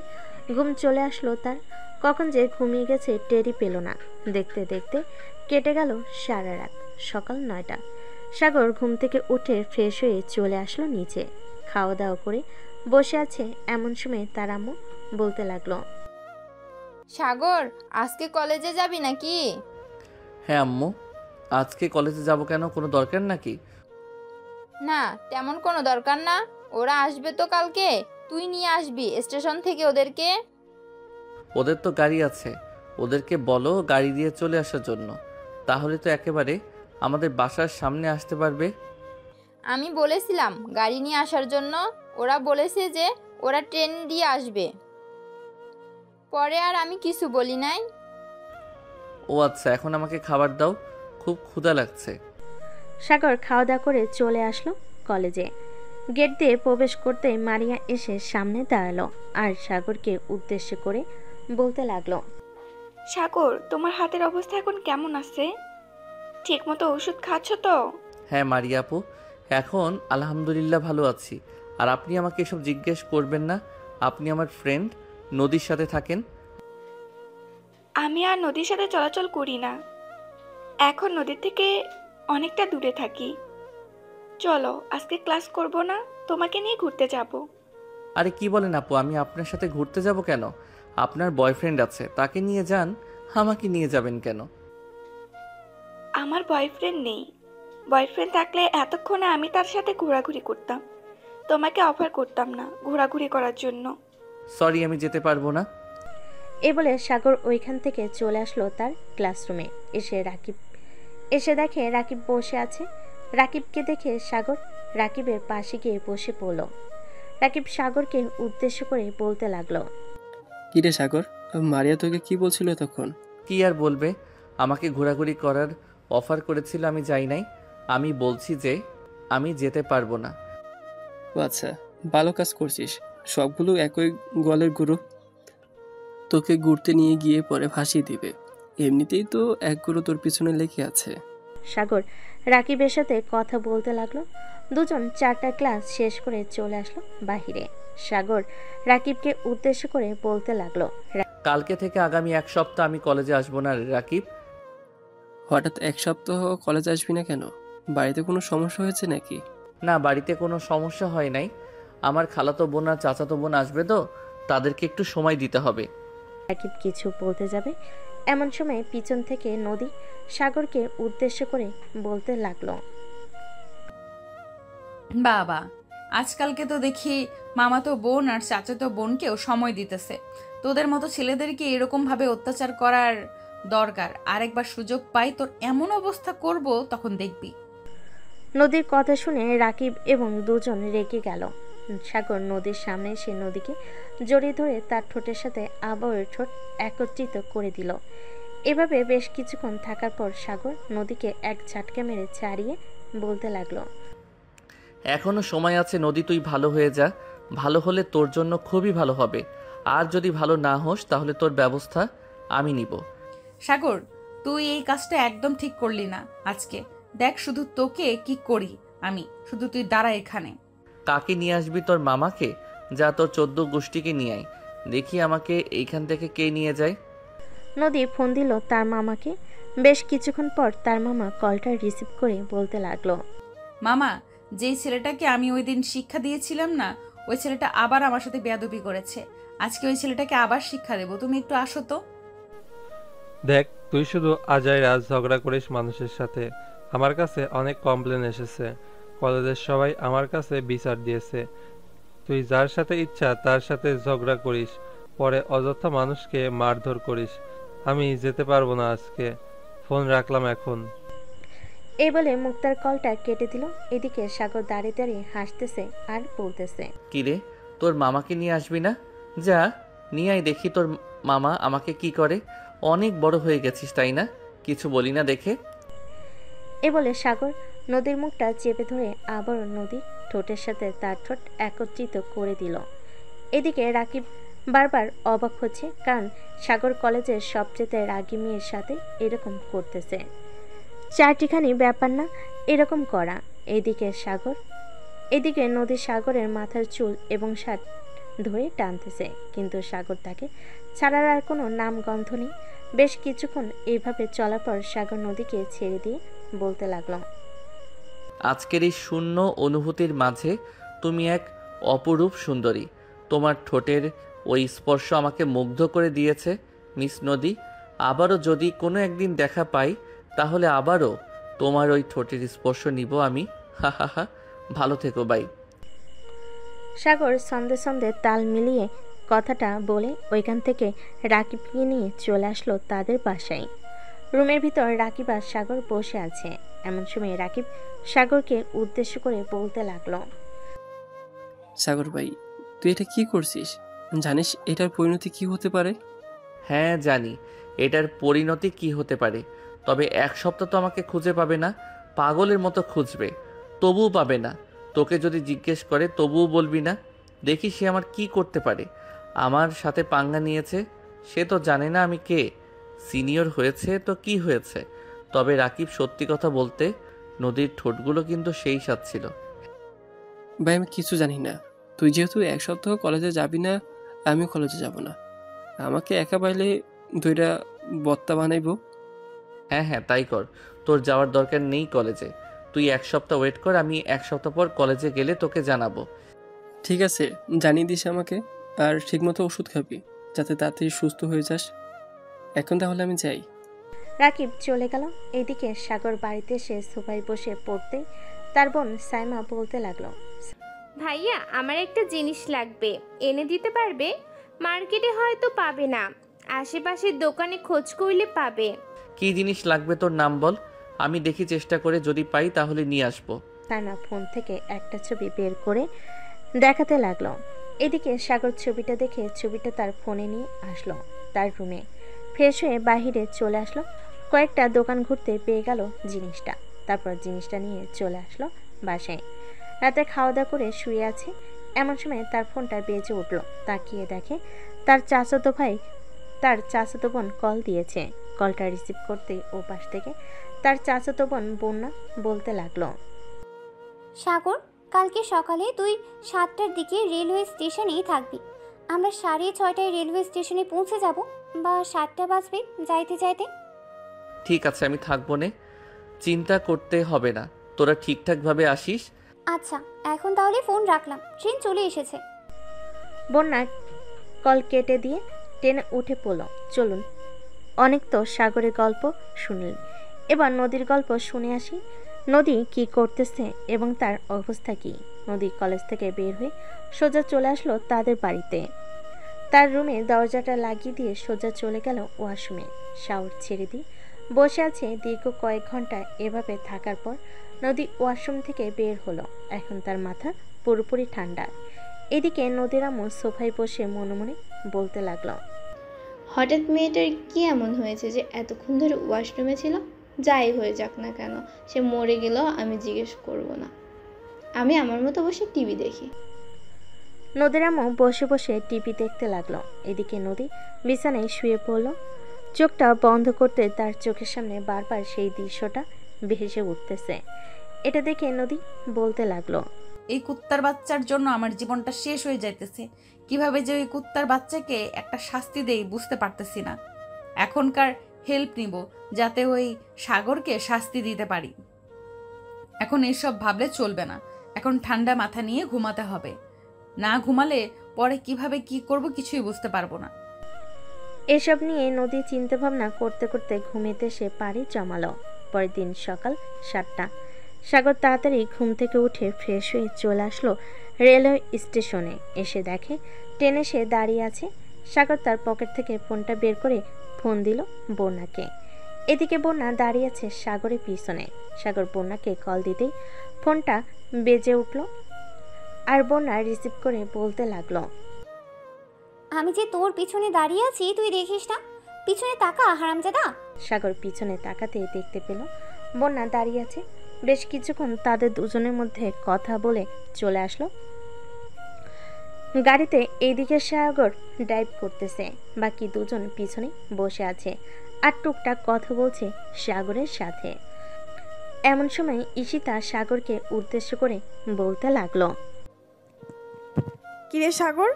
ঘুম চলে আসলো তার। কখন যে ঘুমিয়ে গেছে টেরই পেল না। দেখতে দেখতে কেটে গেল সারা রাত। সকাল 9টা। সাগর ঘুম থেকে উঠে ফ্রেশ হয়ে চলে আসলো নিচে। খাওয়া দাওয়া করে বসে আছে। এমন সময় তার আম্মু বলতে লাগলো, সাগর, আজকে কলেজে যাবি নাকি? হ্যাঁ আম্মু, আজকে কলেজে যাব কেন? কোনো দরকার নাকি? না, তেমন কোনো দরকার না। ওরা আসবে তো কালকে, তুই নিয়ে আসবি স্টেশন থেকে ওদেরকে। ওদের তো গাড়ি আছে, ওদেরকে বলো গাড়ি দিয়ে চলে আসার জন্য। তাহলে তো একেবারে আমাদের বাসার সামনে আসতে পারবে। আমি বলেছিলাম গাড়ি নিয়ে আসার জন্য, ওরা বলেছে যে ওরা ট্রেন দিয়ে আসবে। পরে আর আমি কিছু বলি নাই। ও আচ্ছা, এখন আমাকে খাবার দাও, খুব ক্ষুধা লাগছে। সাগর খাওয়া দাওয়া করে চলে আসলো কলেজে। গেট দিয়ে প্রবেশ করতে মারিয়া এসে সামনে দাঁড়ালো আর সাগরকে উদ্দেশ্য করে বলতে লাগলো, সাগর, তোমার হাতের অবস্থা এখন কেমন আছে? ঠিকমতো ওষুধ খাচ্ছ তো? হ্যাঁ মারিয়া আপু, এখন আলহামদুলিল্লাহ ভালো আছি। আর আপনি আমাকে এসব জিজ্ঞেস করবেন না। আপনি আমার ফ্রেন্ড, নদীর সাথে থাকেন। আমি আর নদীর সাথে চলাচল করি না, এখন নদীর থেকে অনেকটা দূরে থাকি। চলো, আজকে ক্লাস করব না, তোমাকে নিয়ে ঘুরতে যাব। আরে কি বলেন আপু, আমি আপনার সাথে ঘুরতে যাব কেন? আপনার বয়ফ্রেন্ড আছে, তাকে নিয়ে যান, আমাকে নিয়ে যাবেন কেন? আমার বয়ফ্রেন্ড নেই। বয়ফ্রেন্ড থাকলে এতক্ষণে আমি তার সাথে ঘোরাঘুরি করতাম। তোমাকে অফার করতাম না ঘোরাঘুরি করার জন্য। সরি, আমি যেতে পারবো না। এ বলে সাগর ওইখান থেকে চলে আসলো তার ক্লাসরুমে। এসে দেখে রাকিব বসে আছে। রাকিবকে দেখে সাগর রাকিবের পাশে গিয়ে বসে পড়ল। রাকিব সাগরকে উদ্দেশ্য করে বলতে লাগলো, কি রে সাগর, মারিয়া তোকে কি বলছিল তখন? কি আর বলবে, আমাকে ঘোরাঘুরি করার অফার করেছিল, আমি যাই নাই। আমি বলছি যে আমি যেতে পারবো না। ও আচ্ছা, ভালো কাজ করছিস। সবগুলো একই গলের গুরু, তোকে ঘুরতে নিয়ে গিয়ে পরে ভাসিয়ে দিবে। এমনিতেই তো এক গুরু তোর পিছনে লেগে আছে। সাগর রাকিবের সাথে কথা বলতে লাগলো। দুজন 4টা ক্লাস শেষ করে চলে আসলো বাহিরে। সাগর রাকিবকে উদ্দেশ্য করে বলতে লাগলো, কালকে থেকে আগামী 1 সপ্তাহ আমি কলেজে আসবো না রাকিব। হঠাৎ 1 সপ্তাহ কলেজে আসবি না কেন? বাড়িতে কোনো সমস্যা হয়েছে নাকি? না, বাড়িতে কোনো সমস্যা হয় নাই। আমার খালাতো বোন আর চাচাতো বোন আসবে তো, তাদেরকে একটু সময় দিতে হবে। রাকিব কিছু বলতে যাবে এমন সময় পিছন থেকে নদী সাগরকে উদ্দেশ্য করে বলতে লাগলো, বাবা, আজকালকে তো দেখি মামাতো বোন আর চাচাতো বোনকেও সময় দিতেছে। তোদের মতো ছেলেদেরকে এরকম ভাবে অত্যাচার করার দরকার। আরেকবার সুযোগ পাই তোর এমন অবস্থা করব, তখন দেখবি। নদীর কথা শুনে রাকিব এবং দুজন রেগে গেল। সাগর নদীর সামনে এসে নদীকে জড়িয়ে ধরে তার ঠোঁটের সাথে আবার ঠোঁট একত্রিত করে দিল। এভাবে বেশ কিছুক্ষণ থাকার পর সাগর নদীকে এক ঝাটকা মেরে ছাড়িয়ে বলতে লাগলো, এখনো সময় আছে নদী, তুই ভালো হয়ে যা। ভালো হলে তোর জন্য খুবই ভালো হবে। আর যদি ভালো না হোস তাহলে তোর ব্যবস্থা আমি নিব। সাগর, তুই এই কাজটা একদম ঠিক করলি না আজকে। দেখ শুধু তোকে কি করি আমি। শুধু তুই দাঁড়া এখানে। কাকে নিয়ে আসবি? তোর মামাকে? যা, তোর 14 গোষ্ঠীকে নিয়ে আয়। দেখি আমাকে এইখান থেকে কে নিয়ে যায়। নদী ফোন দিল তার মামাকে। বেশ কিছুক্ষণ পর তার মামা কলটা রিসিভ করে বলতে লাগলো, মামা, যেই ছেলেটাকে আমি ওই দিন শিক্ষা দিয়েছিলাম না, ওই ছেলেটা আবার আমার সাথে বেয়াদবি করেছে। আজকে ওই ছেলেটাকে আবার শিক্ষা দেবো, তুমি একটু আসো তো। দেখ, তুই শুধু আজাই রাজ ঝগড়া করিস মানুষের সাথে। আমার কাছে অনেক কমপ্লেন এসেছে। কলেজের সবাই আমার কাছে বিচার দিয়েছে তুই যার সাথে ইচ্ছা তার সাথে ঝগড়া করিস, পরে অযথা মানুষকে মারধর করিস। আমি যেতে পারবো না আজকে। ফোন রাখলাম এখন। এই বলে মুক্তার কলটা কেটে দিল। এদিকে সাগর দাঁড়িয়ে দাঁড়িয়ে হাসতেছে আর বলতেছে, কিরে, তোর মামাকে নিয়ে আসবি না? যা, নিয়ে আয়, দেখি তোর মামা আমাকে কি করে। অনেক বড় হয়ে গেছিস তাই না? কিছু বলি না দেখে। এ বলে সাগর নদীর মুখটা চেপে ধরে আবার নদীর ঠোঁটের সাথে তার ঠোঁট একত্রিত করে দিল। এদিকে রাকিব বারবার অবাক হচ্ছে, কারণ সাগর কলেজের সবচেয়ে রাগী মেয়ের সাথে এরকম করতেছে। চারটিখানি ব্যাপার না এরকম করা। এদিকে নদীর সাগরের মাথার চুল এবং শার্ট ধরে টানতেছে, কিন্তু সাগর তাকে ছাড়ার আর কোনো নাম গন্ধ নেই। বেশ কিছুক্ষণ এইভাবে চলার পর সাগর নদীকে ছেড়ে দিয়ে বলতে লাগলো, আজকের এই শূন্য অনুভূতির মাঝে তুমি এক অপরূপ সুন্দরী। তোমার ঠোঁটের ওই স্পর্শ আমাকে মুগ্ধ করে দিয়েছে মিস নদী। আবারও যদি কোনো একদিন দেখা পাই তাহলে আবারও তোমার ওই ঠোঁটের স্পর্শ নিব আমি। হা হা হা, ভালো থেকো, বাই। সাগর সন্ধে সন্ধে তাল মিলিয়ে কথাটা বলে ওইখান থেকে রাকিবকে নিয়ে চলে আসলো তাদের বাসায়। রুমের ভিতর রাকিব আর সাগর বসে আছে। এমন সময় রাকিব সাগরকে উদ্দেশ্য করে বলতে লাগলো, সাগর ভাই, তুই এটা কি করছিস? জানিস এটার পরিণতি কি হতে পারে? হ্যাঁ জানি এটার পরিণতি কি হতে পারে, তবে 1 সপ্তাহ তো আমাকে খুঁজে পাবে না। পাগলের মতো খুঁজবে, তবুও পাবে না। তোকে যদি জিজ্ঞেস করে তবুও বলবি না। দেখি সে আমার কি করতে পারে। আমার সাথে পাঙ্গা নিয়েছে, সে তো জানে না আমি কে। সিনিয়র হয়েছে তো কি হয়েছে। তবে রাকিব, সত্যি কথা বলতে নদীর ঠোঁটগুলো কিন্তু সেই স্বাদ ছিল। ভাই আমি কিছু জানি না। তুই যেহেতু 1 সপ্তাহ কলেজে যাবি না, আমিও কলেজে যাব না। আমাকে একা পাইলে 2টা বত্তা বানাইবো। হ্যাঁ হ্যাঁ, তাই কর। তোর যাওয়ার দরকার নেই কলেজে। তুই 1 সপ্তাহ ওয়েট কর, আমি 1 সপ্তাহ পর কলেজে গেলে তোকে জানাবো। ঠিক আছে, জানিয়ে দিস আমাকে। আর ঠিকমতো ওষুধ খাবি যাতে তাড়াতাড়ি সুস্থ হয়ে যাস। এখন তাহলে আমি যাই। রাকিব চলে গেল। এদিকে সাগর বাড়িতে এসে সোফায় বসে পড়তেই তার বোন সাইমা বলতে লাগলো, ভাইয়া আমার একটা জিনিস লাগবে, এনে দিতে পারবে? মার্কেটে হয়তো পাবে না, আশেপাশের দোকানে খোঁজ করলে পাবে। কি জিনিস লাগবে তোর নাম বল, আমি দেখি চেষ্টা করে, যদি পাই তাহলে নিয়ে আসবো। সাইমা ফোন থেকে একটা ছবি বের করে দেখাতে লাগলো। এদিকে সাগর ছবিটা দেখে ছবিটা তার ফোনে নিয়ে আসলো তার রুমে। ফ্রেশ হয়ে বাহিরে চলে আসলো। কয়েকটা দোকান ঘুরতে পেয়ে গেল জিনিসটা, তারপর জিনিসটা নিয়ে চলে আসলো বাসায়। রাতে খাওয়া দাওয়া করে শুয়ে আছে, এমন সময় তার ফোনটা বেজে উঠলো। তাকিয়ে দেখে তার চাচাতো বোন কল দিয়েছে। কলটা রিসিভ করতেই ও পাশ থেকে তার চাচাতো বোন বন্যা বলতে লাগলো, সাগর, কালকে সকালে তুই 7টার দিকে রেলওয়ে স্টেশনেই থাকবি। আমরা 6:30টায় রেলওয়ে স্টেশনে পৌঁছে যাব, বা 7টা বাজবে যাইতে যাইতে। ঠিক আছে, আমি থাকবো নে, চিন্তা করতে হবে না, তোরা ঠিকঠাকভাবে আসিস। আচ্ছা, এখন তাহলে ফোন রাখলাম, ট্রেন চলে এসেছে। বন্যা কল কেটে দিয়ে ট্রেনে উঠে পড়ল। চলুন, অনেক তো সাগরের গল্প শুনলেন, এবার নদীর গল্প শুনে আসি। নদী কি করতেছে এবং তার অবস্থা কি। নদী কলেজ থেকে বের হয়ে সোজা চলে আসলো তাদের বাড়িতে। তার রুমে দরজাটা লাগিয়ে দিয়ে সোজা চলে গেল ওয়াশরুমে। শাওয়ার ছেড়ে দিয়ে বসে আছে দীর্ঘ কয়েক ঘন্টা। এভাবে থাকার পর নদী ওয়াশরুম থেকে বের হলো। এখন তার মাথা পুরোপুরি ঠান্ডা। এদিকে নদীর আম্মু সোফায় বসে মনে মনে বলতে লাগলো, হঠাৎ মেয়েটার কি এমন হয়েছে যে এতক্ষণ ধরে ওয়াশরুমে ছিল? যাই হয়ে যাক না কেন, সে মরে গেলেও আমি জিজ্ঞেস করব না। আমি আমার মতো বসে টিভি দেখি। নদীর আম্মু বসে বসে টিভি দেখতে লাগলো। এদিকে নদী বিছানায় শুয়ে পড়ল। চোখটা বন্ধ করতে তার চোখের সামনে বারবার সেই দৃশ্যটা ভেসে উঠতেছে। এটা দেখে নদী বলতে লাগলো, এই কুত্তার বাচ্চার জন্য আমার জীবনটা শেষ হয়ে যাইতেছে। কিভাবে যে ওই কুত্তার বাচ্চাকে একটা শাস্তি দেই বুঝতে পারতেছি না। এখনকার হেল্প নিব যাতে ওই সাগরকে শাস্তি দিতে পারি। এখন এসব ভাবলে চলবে না, এখন ঠান্ডা মাথা নিয়ে ঘুমাতে হবে। না ঘুমালে পরে কিভাবে কি করব কিছুই বুঝতে পারবো না। এসব নিয়ে নদী চিন্তা ভাবনা করতে করতে ঘুমেতে সে পাড়ি জমালো। পরের দিন সকাল 7টা। সাগর তাড়াতাড়ি ঘুম থেকে উঠে ফ্রেশ হয়ে চলে আসলো রেলওয়ে স্টেশনে। এসে দেখে ট্রেন এসে দাঁড়িয়ে আছে। সাগর তার পকেট থেকে ফোনটা বের করে ফোন দিল বন্যাকে। এদিকে বন্যা দাঁড়িয়ে আছে সাগরের পিছনে। সাগর বন্যাকে কল দিতেই ফোনটা বেজে উঠল আর বন্যা রিসিভ করে বলতে লাগলো, আমি যে তোর পিছনে দাঁড়িয়ে আছি তুই দেখিস না? পিছনে তাকা হারামজাদা। সাগর পিছনে তাকাতে দেখতে পেল বন্যা দাঁড়িয়ে আছে। বেশ কিছুক্ষণ তাদের দুজনের মধ্যে কথা বলে চলে আসলো গাড়িতে। এইদিকে সাগর ড্রাইভ করতেছে, বাকি দুজন পিছনে বসে আছে আর টুকটাক কথা বলছে সাগরের সাথে। এমন সময় ঈশিতা সাগরকে উদ্দেশ্য করে বলতে লাগলো, কিরে সাগর,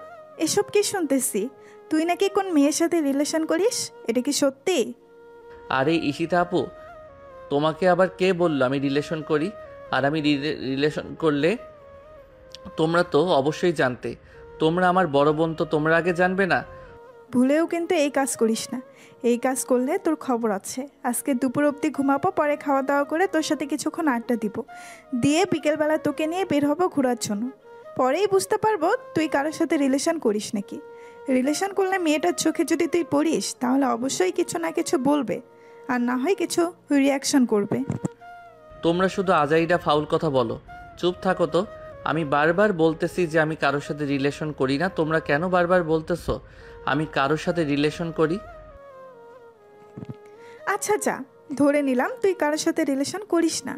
এসব কি শুনতেছি? তুই নাকি কোন মেয়ের সাথে রিলেশন করিস, এটা কি সত্যি? আরে ঈশিতা আপু, তোমাকে আবার কে বললো আমি রিলেশন করি? আর আমি রিলেশন করলে তোমরা তো অবশ্যই জানতে। তোমরা আমার বড় বোন, তো তোমরা আগে জানবে না? ভুলেও কিন্তু এই কাজ করিস না। এই কাজ করলে তোর খবর আছে। আজকে দুপুর অবধি ঘুমাবো, পরে খাওয়া দাওয়া করে তোর সাথে কিছুক্ষণ আড্ডা দিব, দিয়ে বিকেলবেলা তোকে নিয়ে বের হবো ঘোরার জন্য। পরেই বুঝতে পারবো তুই কারোর সাথে রিলেশন করিস নাকি। রিলেশন করলে মেয়েটার চোখে যদি তুই পড়িস তাহলে অবশ্যই কিছু না কিছু বলবে, আর না হয় কিছু রিয়াকশন করবে। তোমরা শুধু আজাইরা ফাউল কথা বলো, চুপ থাকো তো। আমি বারবার বলতেছি যে আমি কারোর সাথে রিলেশন করি না, তোমরা কেন বারবার বলতেছো আমি কারোর সাথে রিলেশন করি? আচ্ছা যা, ধরে নিলাম তুই কারোর সাথে রিলেশন করিস না।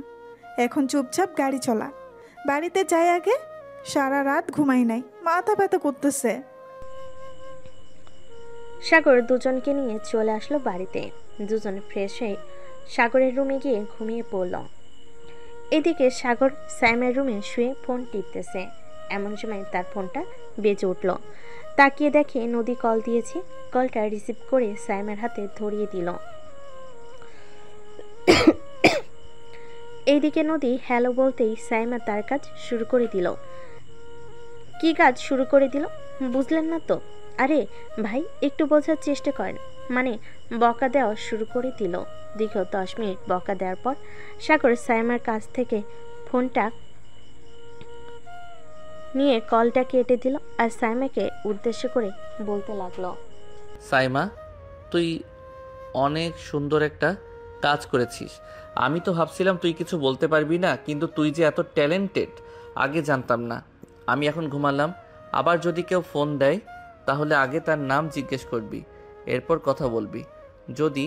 এখন চুপচাপ গাড়ি চলা, বাড়িতে যাই আগে। সারা রাত ঘুমাই নাই, মাথা ব্যথা করতেছে। সাগর দুজনকে নিয়ে চলে আসলো বাড়িতে। দুজন ফ্রেশ হয়ে সাগরের রুমে গিয়ে ঘুমিয়ে পড়ল। এদিকে সাগর সাইমের রুমে শুয়ে ফোন টিপতেছে। এমন সময় তার ফোনটা বেজে উঠল। তাকিয়ে দেখে নদী কল দিয়েছে। কলটা রিসিভ করে সাইমের হাতে ধরিয়ে দিল। এইদিকে নদী হ্যালো বলতেই সাইমা তার কাজ শুরু করে দিল। কি কাজ শুরু করে দিল বুঝলেন না তো? আরে ভাই একটু বোঝার চেষ্টা করেন, মানে বকা দেওয়া শুরু করে দিল। দীর্ঘ 10 মিনিট বকা দেওয়ার পর সাগর সাইমার কাছ থেকে ফোনটা নিয়ে কলটা কেটে দিল আর সাইমাকে উদ্দেশ্য করে বলতে লাগলো, সাইমা, তুই অনেক সুন্দর একটা কাজ করেছিস। আমি তো ভাবছিলাম তুই কিছু বলতে পারবি না, কিন্তু তুই যে এত ট্যালেন্টেড আগে জানতাম না। আমি এখন ঘুমালাম। আবার যদি কেউ ফোন দেয় তাহলে আগে তার নাম জিজ্ঞেস করবি, এরপর কথা বলবি। যদি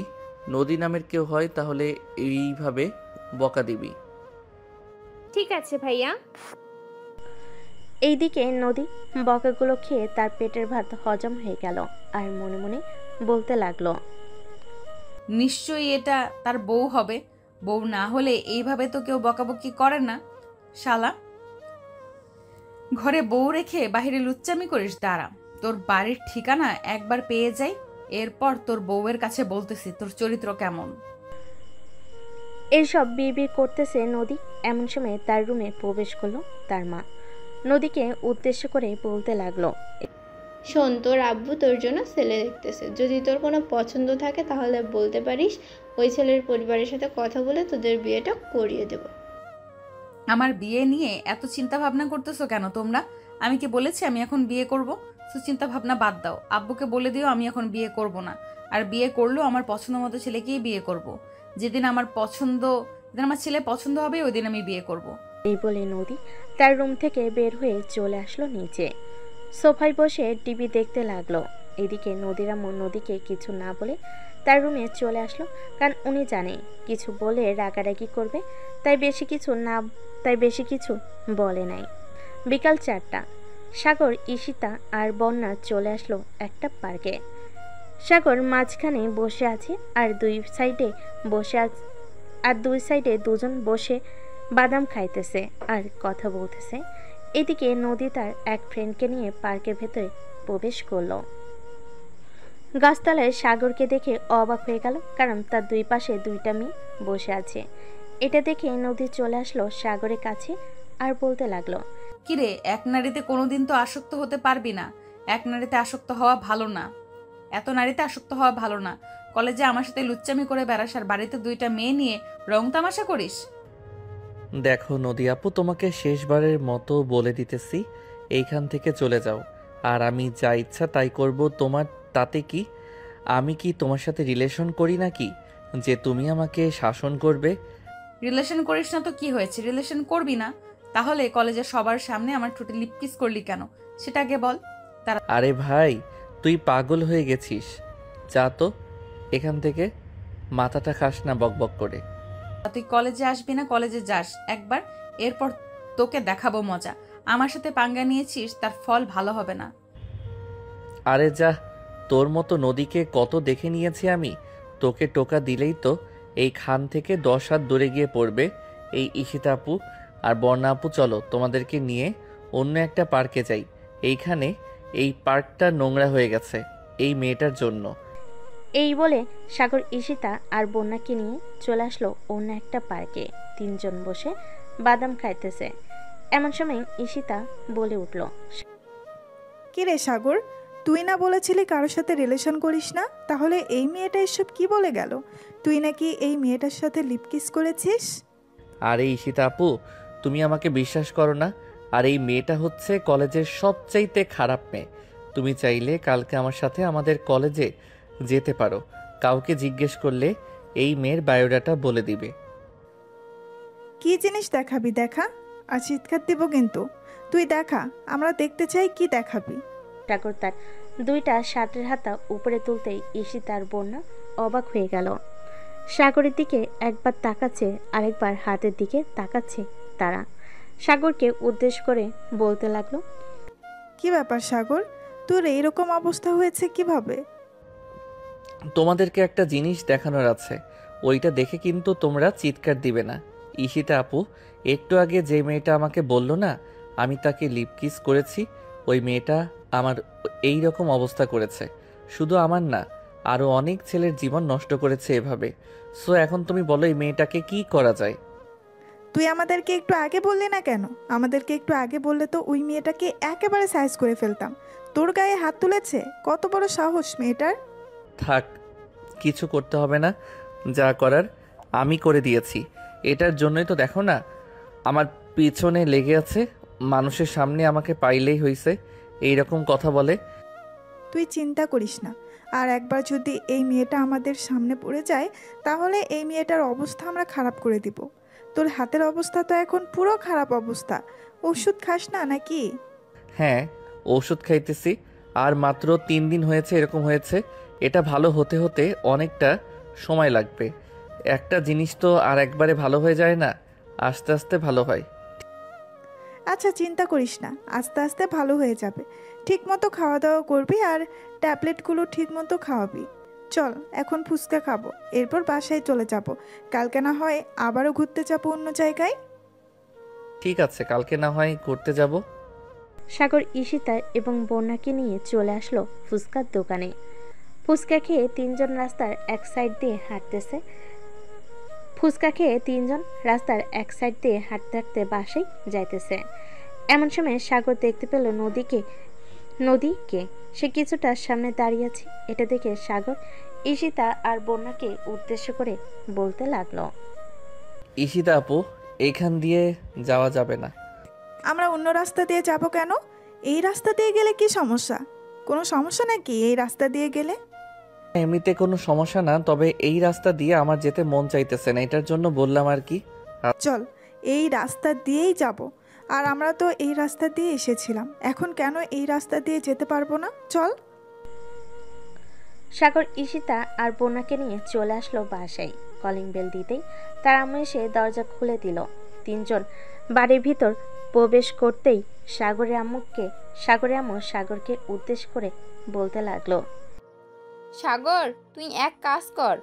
নদী নামের কেউ হয় তাহলে এইভাবে বকা দিবি। ঠিক আছে ভাইয়া। এইদিকে নদী বকাগুলো খেয়ে তার পেটের ভাত হজম হয়ে গেল আর মনে মনে বলতে লাগলো, নিশ্চয়ই এটা তার বউ হবে। বউ না হলে এইভাবে তো কেউ বকাবকি করে না। শালা, ঘরে বউ রেখে বাইরে লুচ্চামি করিস? দাঁড়া, তোর বাড়ির ঠিকানা একবার পেয়ে যাই, এরপর তোর বউয়ের কাছে বলতেছি তোর চরিত্র কেমন। এইসব বিড়বিড় করতেছে নদী। এমন সময় তার রুমে প্রবেশ করলো তার মা। নদীকে উদ্দেশ্য করে বলতে লাগলো, শোন, তোর আব্বু তোর জন্য ছেলে দেখতেছে। যদি তোর কোনো পছন্দ থাকে তাহলে বলতে পারিস, ওই ছেলের পরিবারের সাথে কথা বলে তোদের বিয়েটা করিয়ে দেব। আমার বিয়ে নিয়ে এত চিন্তা ভাবনা করতেছো কেন তোমরা? আমি কি বলেছি আমি এখন বিয়ে করব? তো চিন্তা ভাবনা বাদ দাও, আব্বুকে বলে দিও আমি এখন বিয়ে করব না। আর বিয়ে করলেও আমার পছন্দ মতো ছেলেকেই বিয়ে করব। যেদিন আমার ছেলে পছন্দ হবে ওই দিন আমি বিয়ে করব। এই বলে নদী তার রুম থেকে বের হয়ে চলে আসলো নিচে। সোফায় বসে টিভি দেখতে লাগলো। এদিকে নদীর আম্মু নদীকে কিছু না বলে তার রুমে চলে আসলো, কারণ উনি জানে কিছু বলে রাগারাগি করবে, তাই বেশি কিছু বলে নাই। বিকাল 4টা। সাগর, ঈশিতা আর বন্যা চলে আসলো একটা পার্কে। সাগর মাঝখানে বসে আছে আর দুই সাইডে দুজন বসে বাদাম খাইতেছে আর কথা বলতেছে। এদিকে নদী তার এক ফ্রেন্ডকে নিয়ে পার্কের ভেতরে প্রবেশ করলো। গাছতলায় সাগরকে দেখে অবাক হয়ে গেল, কারণ তার দুই পাশে 2টা মেয়ে বসে আছে। এটা দেখে নদী চলে আসলো সাগরের কাছে আর বলতে লাগলো, কিরে, এক নারীতে কোনোদিন তো আসক্ত হতে পারবি না। এক নারীতে আসক্ত হওয়া ভালো না, এত নারীতে আসক্ত হওয়া ভালো না। কলেজে আমার সাথে লুচ্চামি করে বেড়াস আর বাড়িতে 2টা মেয়ে নিয়ে রং তামাশা করিস। দেখো নদী আপু, তোমাকে শেষবারের মতো বলে দিতেছি, এইখান থেকে চলে যাও। আর আমি যা ইচ্ছা তাই করব, তোমার তাতে কি? আমি কি তোমার সাথে রিলেশন করি নাকি যে তুমি আমাকে শাসন করবে? রিলেশন করিস না তো কি হয়েছে? রিলেশন করবি না তাহলে কলেজের সবার সামনে আমার ঠোঁটে লিপ কিস করলি কেন সেটা আগে বল। আরে ভাই, তুই পাগল হয়ে গেছিস। যা তো এখান থেকে, মাথাটা খাস না বকবক করে। তুই কলেজে আসবি না? কলেজে যাস একবার, এরপর তোকে দেখাবো মজা। আমার সাথে পাঙ্গা নিয়েছিস, তার ফল ভালো হবে না। আরে যা, তোর মতো নদীকে কত দেখে নিয়েছি আমি। তোকে টোকা দিলেই তো এই খান থেকে 10 হাত দূরে গিয়ে পড়বে। এই ঈশিতা আপু আর বর্ণা আপু, চলো তোমাদেরকে নিয়ে অন্য একটা পার্কে যাই। এইখানে এই পার্কটা নোংরা হয়ে গেছে এই মেয়েটার জন্য। এই বলে সাগর ঈশিতা আর বন্যাকে নিয়ে চলে আসলো অন্য একটা পার্কে। 3 জন বসে বাদাম খাইতেছে। এমন সময় ঈশিতা বলে উঠল, কি রে সাগর, তুই না বলেছিলি কারোর সাথে রিলেশন করিস না? তাহলে এই মেয়েটা এসব কি বলে গেল? তুই নাকি এই মেয়েটার সাথে লিপকিস করেছিস? আরে ঈশিতা আপু, তুমি আমাকে বিশ্বাস করো না? আর এই মেয়েটা হচ্ছে কলেজের সবচাইতে খারাপ মেয়ে। তুমি চাইলে কালকে আমার সাথে আমাদের কলেজে যেতে পারো। কাউকে জিজ্ঞেস করলে এই মেয়ের বায়োডাটা বলে দিবে। কি জিনিস দেখাবি দেখা, আর চিৎকার দিব কিন্তু। তুই দেখা, আমরা দেখতে চাই কি দেখাবি। সাগর তার 2টা শার্টের হাতা উপরে তুলতেই ঈশিতা আর বন্যা অবাক হয়ে গেল। সাগরের দিকে একবার তাকাচ্ছে, আরেকবার হাতের দিকে তাকাচ্ছে তারা। সাগরকে উদ্দেশ্য করে বলতে লাগলো, কি ব্যাপার সাগর, তোর এইরকম অবস্থা হয়েছে কিভাবে? তোমাদেরকে একটা জিনিস দেখানোর আছে, ওইটা দেখে কিন্তু তোমরা চিৎকার দিবে না। ঈশিতা আপু, একটু আগে যে মেয়েটা আমাকে বলল না আমি তাকে লিপ কিস করেছি, ওই মেয়েটা আমার এই রকম অবস্থা করেছে। শুধু আমার না, আরও অনেক ছেলের জীবন নষ্ট করেছে এভাবে। সো এখন তুমি বলো এই মেয়েটাকে কি করা যায়? তুই আমাদেরকে একটু আগে বললি না কেন? আমাদেরকে একটু আগে বললে তো ওই মেয়েটাকে একেবারে সাইজ করে ফেলতাম। তোর গায়ে হাত তুলেছে? কত বড় সাহস মেয়েটার! থাক, কিছু করতে হবে না, যা করার আমি করে দিয়েছি। এটার জন্যই তো দেখো না আমার পিছনে লেগে আছে, মানুষের সামনে আমাকে পাইলেই হইছে এইরকম কথা বলে। তুই চিন্তা করিস না, আর একবার যদি এই মেয়েটা আমাদের সামনে পড়ে যায় তাহলে এই মেয়েটার অবস্থা আমরা খারাপ করে দিব। তোর হাতের অবস্থা তো এখন পুরো খারাপ অবস্থা। ওষুধ খাস না নাকি? হ্যাঁ, ওষুধ খাইতেছি, আর মাত্র 3 দিন হয়েছে এরকম হয়েছে। এটা ভালো হতে হতে অনেকটা সময় লাগবে। একটা জিনিস তো আর একবারে ভালো হয়ে যায় না, আস্তে আস্তে ভালো হয়। আচ্ছা চিন্তা করিস না, আস্তে আস্তে ভালো হয়ে যাবে। ঠিক মতো খাওয়া দাওয়া করবি আর ট্যাবলেটগুলো ঠিক মতো খাওয়াবি। চল এখন ফুচকা খাবো, এরপর বাসায় চলে যাব। কালকে না হয় আবারও ঘুরতে যাব অন্য জায়গায়। ঠিক আছে, কালকে না হয় ঘুরতে যাব। সাগর ঈশিতা এবং বন্যাকে নিয়ে চলে আসলো ফুচকার দোকানে। ফুচকা খেয়ে তিনজন রাস্তার এক সাইড দিয়ে হাঁটতেছে। হাঁটতে হাঁটতে বাসায় যাইতেছে। এমন সময় সাগর দেখতে পেল নদীকে সে কিছুটা সামনে দাঁড়িয়ে আছে। এটা দেখে সাগর ঈশিতা আর বন্যাকে উদ্দেশ্য করে বলতে লাগলো, ঈশিতা আপু, এইখান দিয়ে যাওয়া যাবে না। আমরা অন্য রাস্তা দিয়ে যাব কেন? এই রাস্তা দিয়ে গেলে কি সমস্যা? কোনো সমস্যা নাকি এই রাস্তা দিয়ে গেলে? এমনিতে কোনো সমস্যা না, তবে এই রাস্তা দিয়ে আমার যেতে মন চাইতেছে না, এটার জন্য বললাম আর কি। চল এই রাস্তা দিয়েই যাব। আর আমরা তো এই রাস্তা দিয়ে এসেছিলাম, এখন কেন এই রাস্তা দিয়ে যেতে পারবো না? চল। সাগর ঈশিতা আর বন্যাকে নিয়ে চলে আসলো বাসায়। কলিং বেল দিতেই তার আম্মু এসে দরজা খুলে দিল। তিনজন বাড়ির ভিতর প্রবেশ করতেই সাগরের আম্মু সাগরকে উদ্দেশ্য করে বলতে লাগলো, সাগর তুই এক কাজ কর,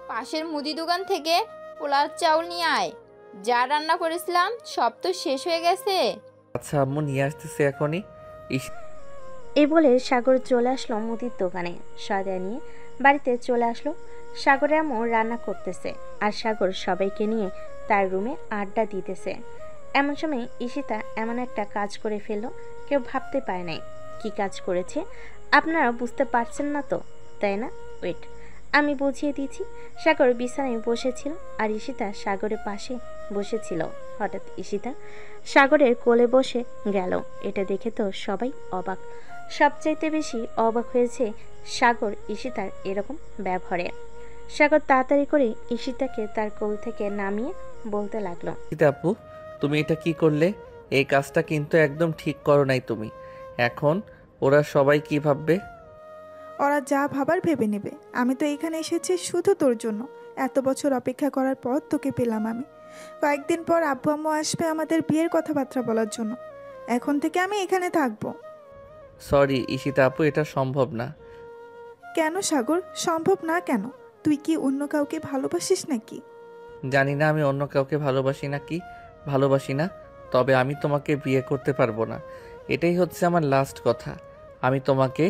পাশের মুদি দোকান থেকে পোলার চাউল নিয়ে আয়। যা রান্না করেছিলাম সব তো শেষ হয়ে গেছে। আচ্ছা আম্মু, নিয়ে আসতেছি এখনই। এই বলে সাগর চলে আসলো মুদির দোকানে। সয়দা নিয়ে বাড়িতে চলে আসলো। সাগরের আম্মু রান্না করতেছে আর সাগর সবাইকে নিয়ে তার রুমে আড্ডা দিতেছে। এমন সময় ঈশিতা এমন একটা কাজ করে ফেললো, কেউ ভাবতে পারে নাই কি কাজ করেছে। আপনারা বুঝতে পারছেন না তো, তাই না? ওয়েট, আমি বুঝিয়ে দিচ্ছি। সাগর বিছানায় বসেছিল আর ঈশিতা সাগরের পাশে বসেছিল। হঠাৎ ঈশিতা সাগরের কোলে বসে গেল। এটা দেখে তো সবাই অবাক। সবচাইতে বেশি অবাক হয়েছে সাগর ঈশিতার এরকম ব্যবহারে। সাগর তাড়াতাড়ি করে ঈশিতাকে তার কোল থেকে নামিয়ে বলতে লাগলো, ঈশিতা আপু, তুমি এটা কি করলে? এই কাজটা কিন্তু একদম ঠিক করো নাই তুমি। এখন ওরা সবাই কি ভাববে? ওরা যা ভাবার ভেবে নেবে। আমি তো এখানে এসেছি শুধু তোর জন্য। এত বছর অপেক্ষা করার পর তোকে পেলাম আমি। কয়েকদিন পর আব্বু আম্মু আসবে আমাদের বিয়ের কথাবার্তা বলার জন্য। এখন থেকে আমি এখানে থাকবো। সরি ঈশিতা আপু, এটা সম্ভব না। কেন সাগর সম্ভব না কেন? তুই কি অন্য কাউকে ভালোবাসিস নাকি? জানি না আমি অন্য কাউকে ভালোবাসি না, তবে আমি তোমাকে বিয়ে করতে পারবো না। এটাই হচ্ছে আমার লাস্ট কথা। আমি তোমাকে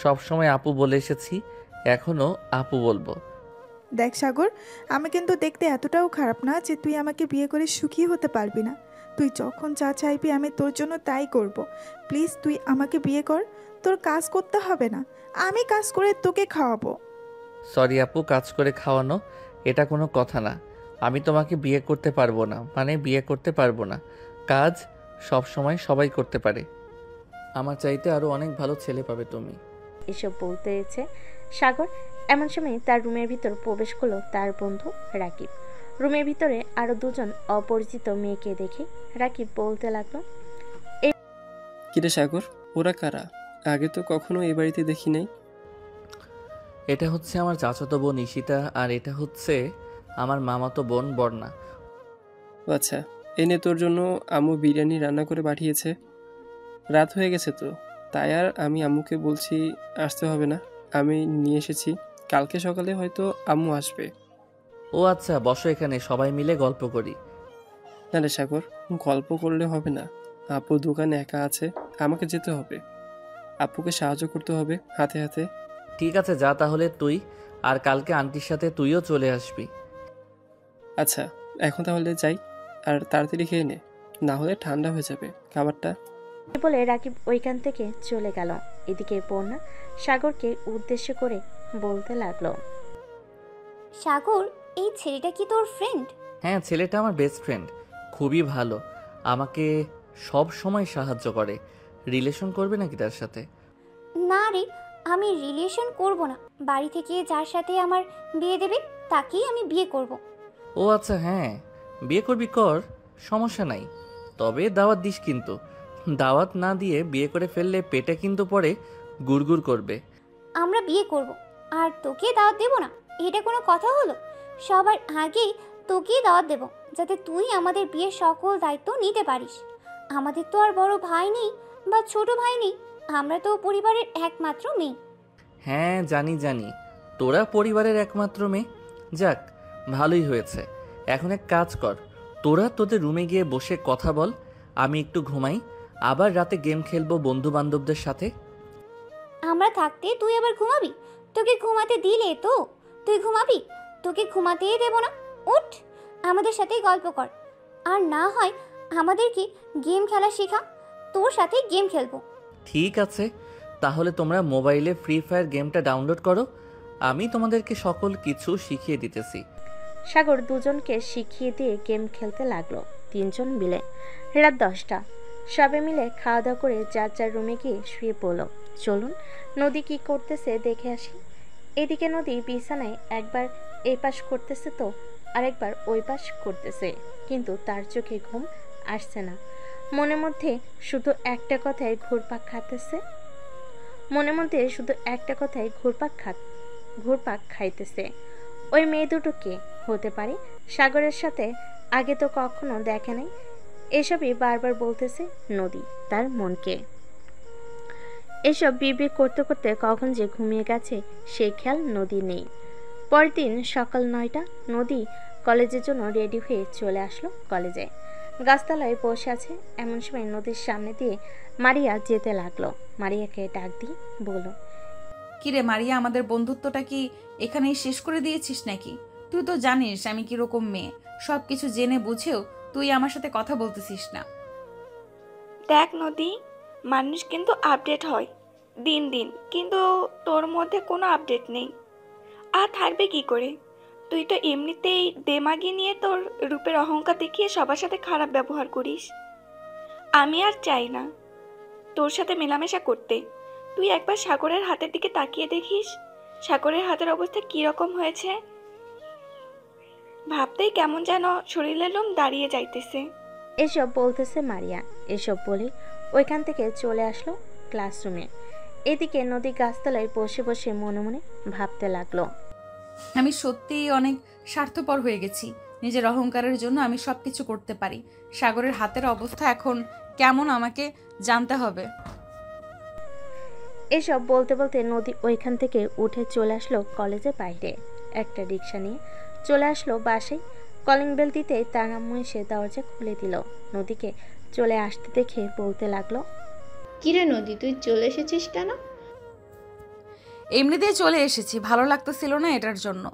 সবসময় আপু বলে এসেছি, এখনো আপু বলবো। দেখ সাগর, আমি কিন্তু দেখতে এতটাও খারাপ না যে তুই আমাকে বিয়ে করে সুখী হতে পারবি না। তুই যখন যা চাইবি আমি তোর জন্য তাই করব। প্লিজ তুই আমাকে বিয়ে কর। তোর কাজ করতে হবে না, আমি কাজ করে তোকে খাওয়াবো। সরি আপু, কাজ করে খাওয়ানো এটা কোনো কথা না। আমি তোমাকে বিয়ে করতে পারবো না, মানে বিয়ে করতে পারবো না। কাজ সব সময় সবাই করতে পারে। আমার চাইতে আরো অনেক ভালো ছেলে পাবে তুমি। এসব বলতেছে সাগর। এমন সময় তার রুমের ভিতর প্রবেশ করলো তার বন্ধু রাকিব। রুমের ভিতরে আরো দুজন অপরিচিত মেয়েকে দেখে রাকিব বলতে লাগলো, কিরে সাগর, ওরা কারা? আগে তো কখনো এই বাড়িতে দেখি নাই। এটা হচ্ছে আমার চাচাতো বোন ঈশিতা, আর এটা হচ্ছে আমার মামাতো বোন বর্ণা। আচ্ছা, এনে তোর জন্য আম্মু বিরিয়ানি রান্না করে পাঠিয়েছে। রাত হয়ে গেছে তো, তাই আর আমি আম্মুকে বলছি আসতে হবে না, আমি নিয়ে এসেছি। কালকে সকালে হয়তো আম্মু আসবে। ও আচ্ছা, বসো এখানে, সবাই মিলে গল্প করি। না রে সাগর, গল্প করলে হবে না। আপু দোকানে একা আছে, আমাকে যেতে হবে। আপুকে সাহায্য করতে হবে হাতে হাতে। ঠিক আছে, যা তাহলে তুই, আর কালকে আন্টির সাথে তুইও চলে আসবি। আচ্ছা এখন তাহলে যাই, আর তাড়াতাড়ি খেয়ে নে, না হলে ঠান্ডা হয়ে যাবে খাবারটা। বলে রাকিব ওইখান থেকে চলে গেল। এদিকে পূর্ণা সাগরকে উদ্দেশ্য করে বলতে লাগলো, সাগর, এই ছেলেটা কি তোর ফ্রেন্ড? হ্যাঁ, ছেলেটা আমার বেস্ট ফ্রেন্ড, খুবই ভালো, আমাকে সব সময় সাহায্য করে। রিলেশন করবে নাকি তার সাথে? না রে, আমি রিলেশন করব না। বাড়ি থেকে যার সাথে আমার বিয়ে দেবে তাকেই আমি বিয়ে করব। ও আচ্ছা, হ্যাঁ বিয়ে করবি কর, সমস্যা নাই, তবে দাওয়াত দিস কিন্তু। দাওয়াত না দিয়ে বিয়ে করে ফেললে পেটে কিন্তু পরে গুড়গুড় করবে। আমরা বিয়ে করব আর তোকে দাওয়াত দেব না, এটা কোনো কথা হলো? সবার আগেই তোকেই দাওয়াত দেব, যাতে তুই আমাদের বিয়ের সকল দায়িত্ব নিতে পারিস। আমাদের তো আর বড় ভাই নেই বা ছোট ভাই নেই, আমরা তো পরিবারের একমাত্র মেয়ে। হ্যাঁ জানি জানি, তোরা পরিবারের একমাত্র মেয়ে। যাক, ভালোই হয়েছে। এখন এক কাজ কর, তোরা তোদের রুমে গিয়ে বসে কথা বল, আমি একটু ঘুমাই, আবার রাতে গেম খেলবো বন্ধু বান্ধবদের সাথে। আমরা থাকতে তুই আবার ঘুমাবি? তোকে ঘুমাতে দিলে তো তুই ঘুমাবি? তোকে ঘুমাতেই দেব না। উঠ, আমাদের সাথেই গল্প কর, আর না হয় আমাদেরকে গেম খেলা শেখা, তোর সাথে গেম খেলবো। ঠিক আছে, তাহলে তোমরা মোবাইলে ফ্রি ফায়ার গেমটা ডাউনলোড করো, আমি তোমাদেরকে সকল কিছু শিখিয়ে দিতেছি। সাগর দুজনকে শিখিয়ে দিয়ে গেম খেলতে লাগলো, তিনজন মিলে। রাত 10টা, সবে মিলে খাওয়া দাওয়া করে যার যার রুমে গিয়ে শুয়ে পড়ল। চলুন নদী কি করতেছে দেখে আসি। এদিকে নদী বিছানায় একবার এই পাশ করতেছে তো আরেকবার ওই পাশ করতেছে, কিন্তু তার চোখে ঘুম আসছে না। মনের মধ্যে শুধু একটা কথাই ঘুরপাক খাইতেছে, ঘুরপাক খাইতেছে। ওই মেয়ে দুটো কে হতে পারে? সাগরের সাথে আগে তো কখনো দেখে নাই। এসবই বারবার বলতেছে নদী তার মনকে। এসব বিড়বিড় করতে করতে কখন যে ঘুমিয়ে গেছে সে খেয়াল নদী নেই। পরের দিন সকাল 9টা, নদী কলেজের জন্য রেডি হয়ে চলে আসলো কলেজে। গাছতলায় বসে আছে, এমন সময় নদীর সামনে দিয়ে মারিয়া যেতে লাগলো। মারিয়াকে ডাক দিয়ে বলল, কিরে মারিয়া, আমাদের বন্ধুত্বটা কি এখানেই শেষ করে দিয়েছিস নাকি? তুই তো জানিস আমি কিরকম মেয়ে, সব কিছু জেনে বুঝেও তুই আমার সাথে কথা বলতেছিস না। দেখ নদী, মানুষ কিন্তু আপডেট হয় দিন দিন, কিন্তু তোর মধ্যে কোনো আপডেট নেই। আর থাকবে কি করে? তুই তো এমনিতেই দেমাগি নিয়ে তোর রূপের অহংকার দেখিয়ে সবার সাথে খারাপ ব্যবহার করিস। আমি আর চাই না তোর সাথে মেলামেশা করতে। তুই একবার সাগরের হাতের দিকে তাকিয়ে দেখিস, সাগরের হাতের অবস্থা কীরকম হয়েছে। ভাবতেই কেমন যেন শরীরের লোম দাঁড়িয়ে যাইতেছে। এসব বলতেছে মারিয়া। এসব বলে ওইখান থেকে চলে আসলো ক্লাসরুমে। এদিকে নদী গাছতলায় বসে বসে মনে মনে ভাবতে লাগলো, আমি সত্যিই অনেক স্বার্থপর হয়ে গেছি। নিজের অহংকারের জন্য আমি সব কিছু করতে পারি। সাগরের হাতের অবস্থা এখন কেমন আমাকে জানতে হবে। এসব বলতে বলতে নদী ওইখান থেকে উঠে চলে আসলো কলেজের বাইরে। একটা রিক্সা নিয়ে চলে আসলো বাসায়। কলিং বেল দিতে তার আম্মু এসে দরজা খুলে দিল। নদীকে চলে আসতে দেখে বলতে লাগলো, কিরে নদী, তুই চলে এসেছিস কেন? এমনিতেই চলে এসেছি, ভালো লাগতেছিল না এটার জন্য।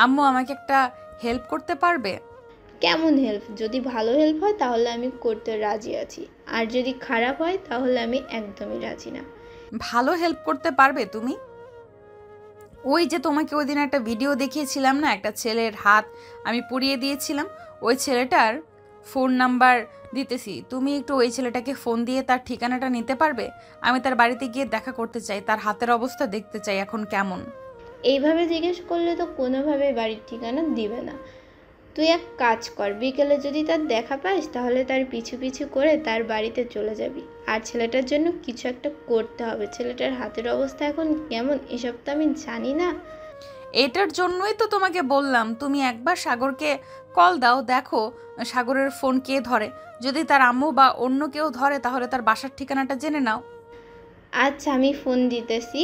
আম্মু আমাকে একটা হেল্প করতে পারবে? কেমন হেল্প? যদি ভালো হেল্প হয় তাহলে আমি করতে রাজি আছি, আর যদি খারাপ হয় তাহলে আমি একদমই রাজি না। ভালো হেল্প করতে পারবে তুমি? ওই যে তোমাকে ওই দিন একটা ভিডিও দেখিয়েছিলাম না, একটা ছেলের হাত আমি পুড়িয়ে দিয়েছিলাম, ওই ছেলেটার ফোন নাম্বার দিতেছি। তুমি একটু ওই ছেলেটাকে ফোন দিয়ে তার ঠিকানাটা নিতে পারবে? আমি তার বাড়িতে গিয়ে দেখা করতে চাই, তার হাতের অবস্থা দেখতে চাই এখন কেমন। এইভাবে জিজ্ঞেস করলে তো কোনোভাবে বাড়ির ঠিকানা দিবে না। তুই এক কাজ কর, বিকেলে যদি তার দেখা পাস তাহলে তার পিছু পিছু করে তার বাড়িতে চলে যাবি। আর ছেলেটার জন্য কিছু একটা করতে হবে। ছেলেটার হাতের অবস্থা এখন কেমন এসব তো আমি জানি না। এটার জন্যই তো তোমাকে বললাম তুমি একবার সাগরকে কল দাও, দেখো সাগরের ফোন কে ধরে। যদি তার আম্মু বা অন্য কেউ ধরে তাহলে তার বাসার ঠিকানাটা জেনে নাও। আচ্ছা, আমি ফোন দিতেছি,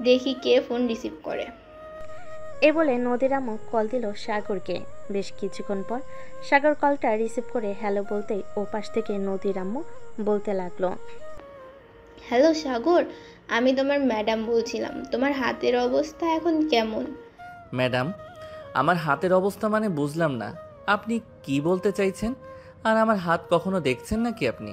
দেখি কে ফোন রিসিভ করে। এ বলে নদীর আম্মু কল দিল সাগরকে। বেশ কিছুক্ষণ পর সাগর কলটা রিসিভ করে হ্যালো বলতেই ওপাশ থেকে নদীর আম্মু বলতে লাগলো, হ্যালো সাগর, আমি তোমার ম্যাডাম বলছিলাম, তোমার হাতের অবস্থা এখন কেমন? ম্যাডাম, আমার হাতের অবস্থা মানে বুঝলাম না, আপনি কি বলতে চাইছেন? আর আমার হাত কখনো দেখছেন নাকি আপনি?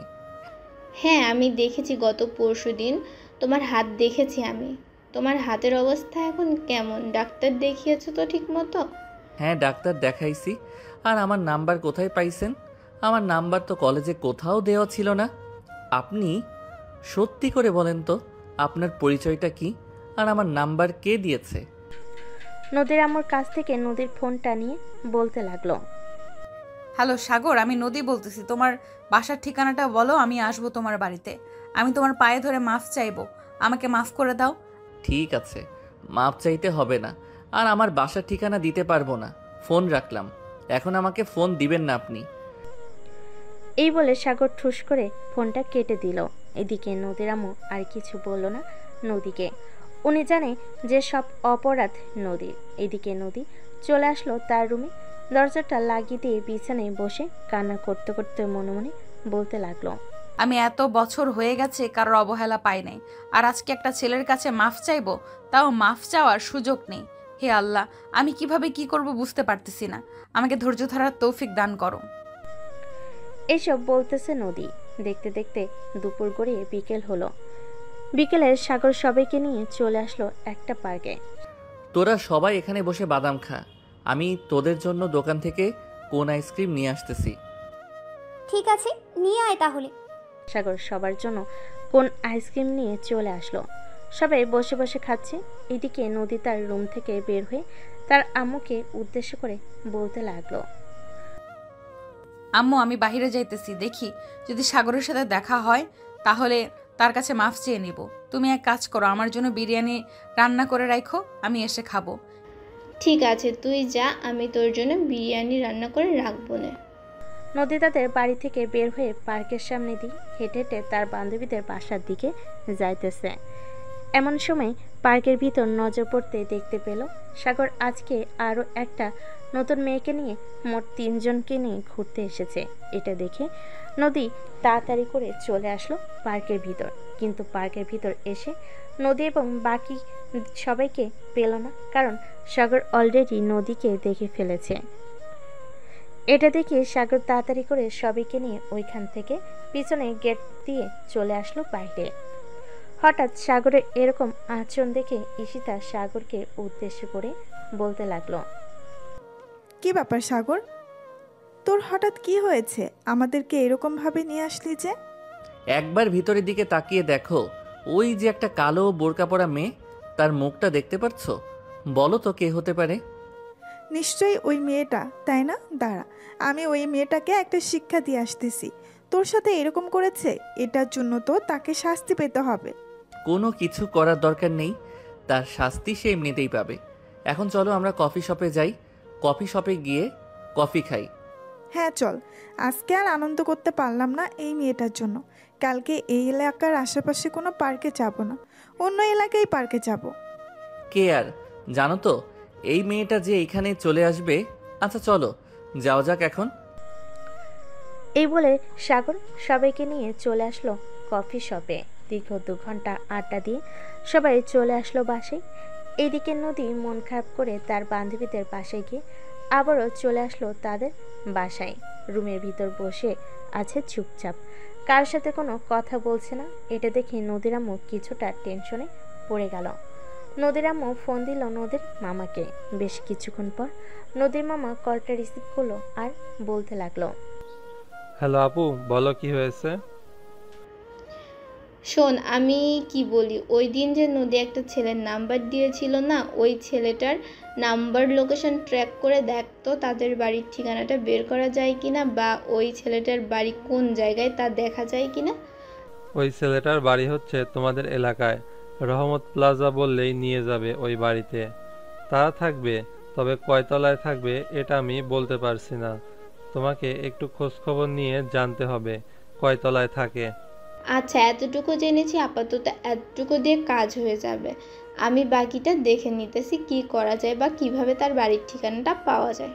হ্যাঁ, আমি দেখেছি গত পরশুদিন তোমার হাত দেখেছি আমি। তোমার হাতের অবস্থা এখন কেমন? ডাক্তার দেখিয়েছো তো ঠিক মতো? হ্যাঁ, ডাক্তার দেখাইছি। আর আমার নাম্বার কোথায় পাইছেন? আমার নাম্বার তো কলেজে কোথাও দেওয়া ছিল না। আপনি সত্যি করে বলেন তো, আপনার পরিচয়টা কি আর আমার নাম্বার কে দিয়েছে? নদীর আম্মুর কাছ থেকে নদীর ফোনটা নিয়ে বলতে লাগলো, হ্যালো সাগর, আমি নদী বলতেছি। তোমার বাসার ঠিকানাটা বলো, আমি আসবো তোমার বাড়িতে। আমি তোমার পায়ে ধরে মাফ চাইবো, আমাকে মাফ করে দাও। ঠিক আছে, মাপ চাইতে হবে না। আর আমার বাসার ঠিকানা দিতে পারবো না। ফোন রাখলাম। এখন আমাকে ফোন দিবেন না আপনি। এই বলে সাগর ঠুস করে ফোনটা কেটে দিল। এদিকে নদীর আম্মু আর কিছু বলল না নদীকে। উনি জানে যে সব অপরাধ নদীর। এদিকে নদী চলে আসলো তার রুমে। দরজাটা লাগিয়ে দিয়ে বিছানায় বসে কান্না করতে করতে মনে মনে বলতে লাগলো, আমি এত বছর হয়ে গেছে কারোর অবহেলা পাই নাই, আর আজকে একটা ছেলের কাছে মাফ চাইবো, তাও মাফ চাওয়ার সুযোগ নেই। হে আল্লাহ, আমি কিভাবে কি করব বুঝতে পারতেছি না। আমাকে ধৈর্য ধরার তৌফিক দান করো। এইসব বলতেছে নদী। দেখতে দেখতে দুপুর গড়িয়ে বিকেল হলো। বিকেলে সাগর সবাইকে নিয়ে চলে আসলো একটা পার্কে। তোরা সবাই এখানে বসে বাদাম খা। আমি তোদের জন্য দোকান থেকে কোন আইসক্রিম নিয়ে আসতেছি। ঠিক আছে, নিয়ে আয় তাহলে। সাগর সবার জন্য কোন আইসক্রিম নিয়ে চলে আসলো। সবাই বসে বসে খাচ্ছে। এদিকে নদী তার রুম থেকে বের হয়ে তার আম্মুকে উদ্দেশ্য করে বলতে লাগলো, আম্মু, আমি বাইরে যাইতেছি, দেখি যদি সাগরের সাথে দেখা হয় তাহলে তার কাছে মাফ চেয়ে নিব। তুমি এক কাজ করো, আমার জন্য বিরিয়ানি রান্না করে রাখো, আমি এসে খাবো। ঠিক আছে, তুই যা, আমি তোর জন্য বিরিয়ানি রান্না করে রাখবো না। নদী তাদের বাড়ি থেকে বের হয়ে পার্কের সামনে দিয়ে হেঁটে হেঁটে তার বান্ধবীদের বাসার দিকে যাইতেছে। এমন সময় পার্কের ভিতর নজর পড়তে দেখতে পেল সাগর আজকে আরও একটা নতুন মেয়েকে নিয়ে মোট 3 জনকে নিয়ে ঘুরতে এসেছে। এটা দেখে নদী তাড়াতাড়ি করে চলে আসলো পার্কের ভিতর। কিন্তু পার্কের ভিতর এসে নদী এবং বাকি সবাইকে পেল না, কারণ সাগর অলরেডি নদীকে দেখে ফেলেছে। এটা দেখে সাগর তাড়াতাড়ি করে সবাইকে নিয়ে ওইখান থেকে পিছনে গেট দিয়ে চলে আসলো বাইরে। হঠাৎ সাগরের এরকম আচরণ দেখে ঈশিতা সাগরকে উদ্দেশ্য করে বলতে লাগলো, কি ব্যাপার সাগর, তোর হঠাৎ কি হয়েছে? আমাদেরকে এরকম ভাবে নিয়ে আসলি যে? একবার ভিতরের দিকে তাকিয়ে দেখো, ওই যে একটা কালো বোরকা পরা মেয়ে, তার মুখটা দেখতে পাচ্ছ? বলো তো কে হতে পারে? নিশ্চয়ই ওই মেয়েটা, তাই না? দাঁড়া, আমি ওই মেয়েটাকে একটা শিক্ষা দিয়ে আসতেছি। তোর সাথে এরকম করেছে, এটার জন্য তো তাকে শাস্তি পেতে হবে। কোনো কিছু করার দরকার নেই, তার শাস্তি সে এমনিতেই পাবে। এখন চলো আমরা কফি শপে যাই, কফি শপে গিয়ে কফি খাই। হ্যাঁ চল, আজকে আর আনন্দ করতে পারলাম না এই মেয়েটার জন্য। কালকে এই এলাকার আশেপাশে কোনো পার্কে যাব না, অন্য এলাকায় পার্কে যাব। কে আর জানো তো এই মেয়েটা যে এইখানে চলে আসবে। আচ্ছা চলো যাওয়া যাক এখন। এই বলে সাগর সবাইকে নিয়ে চলে আসলো কফি শপে। দীর্ঘ 2 ঘন্টা আড্ডা দিয়ে সবাই চলে আসলো বাসায়। এদিকে নদী মন খারাপ করে তার বান্ধবীদের বাসায় গিয়ে আবারও চলে আসলো তাদের বাসায়। রুমের ভিতর বসে আছে চুপচাপ, কার সাথে কোনো কথা বলছে না। এটা দেখে নদীর আম্মু কিছুটা টেনশনে পড়ে গেল। নদীর আম্মু ফোন দিল নদীর মামাকে। বেশ কিছুক্ষণ পর নদীর মামা কলটা রিসিভ করলো আর বলতে লাগলো, হ্যালো আপু, বলো কি হয়েছে? শোন, আমি কি বলি, ওই দিন যে নদী একটা ছেলের নাম্বার দিয়েছিল না, ওই ছেলেটার নাম্বার লোকেশন ট্র্যাক করে দেখতো তাদের বাড়ির ঠিকানাটা বের করা যায় কিনা, বা ওই ছেলেটার বাড়ি কোন জায়গায় তা দেখা যায় কিনা। ওই ছেলেটার বাড়ি হচ্ছে তোমাদের এলাকায়, রহমত প্লাজা বললেই নিয়ে যাবে ওই বাড়িতে। তারা থাকবে, তবে কয়তলায় থাকবে এটা আমি বলতে পারছি না। তোমাকে একটু খোঁজ খবর নিয়ে জানতে হবে কয়তলায় থাকে। আচ্ছা, এতটুকু জেনেছি, আপাতত এতটুকু দিয়ে কাজ হয়ে যাবে। আমি বাকিটা দেখে নিতেছি কি করা যায় বা কিভাবে তার বাড়ির ঠিকানাটা পাওয়া যায়।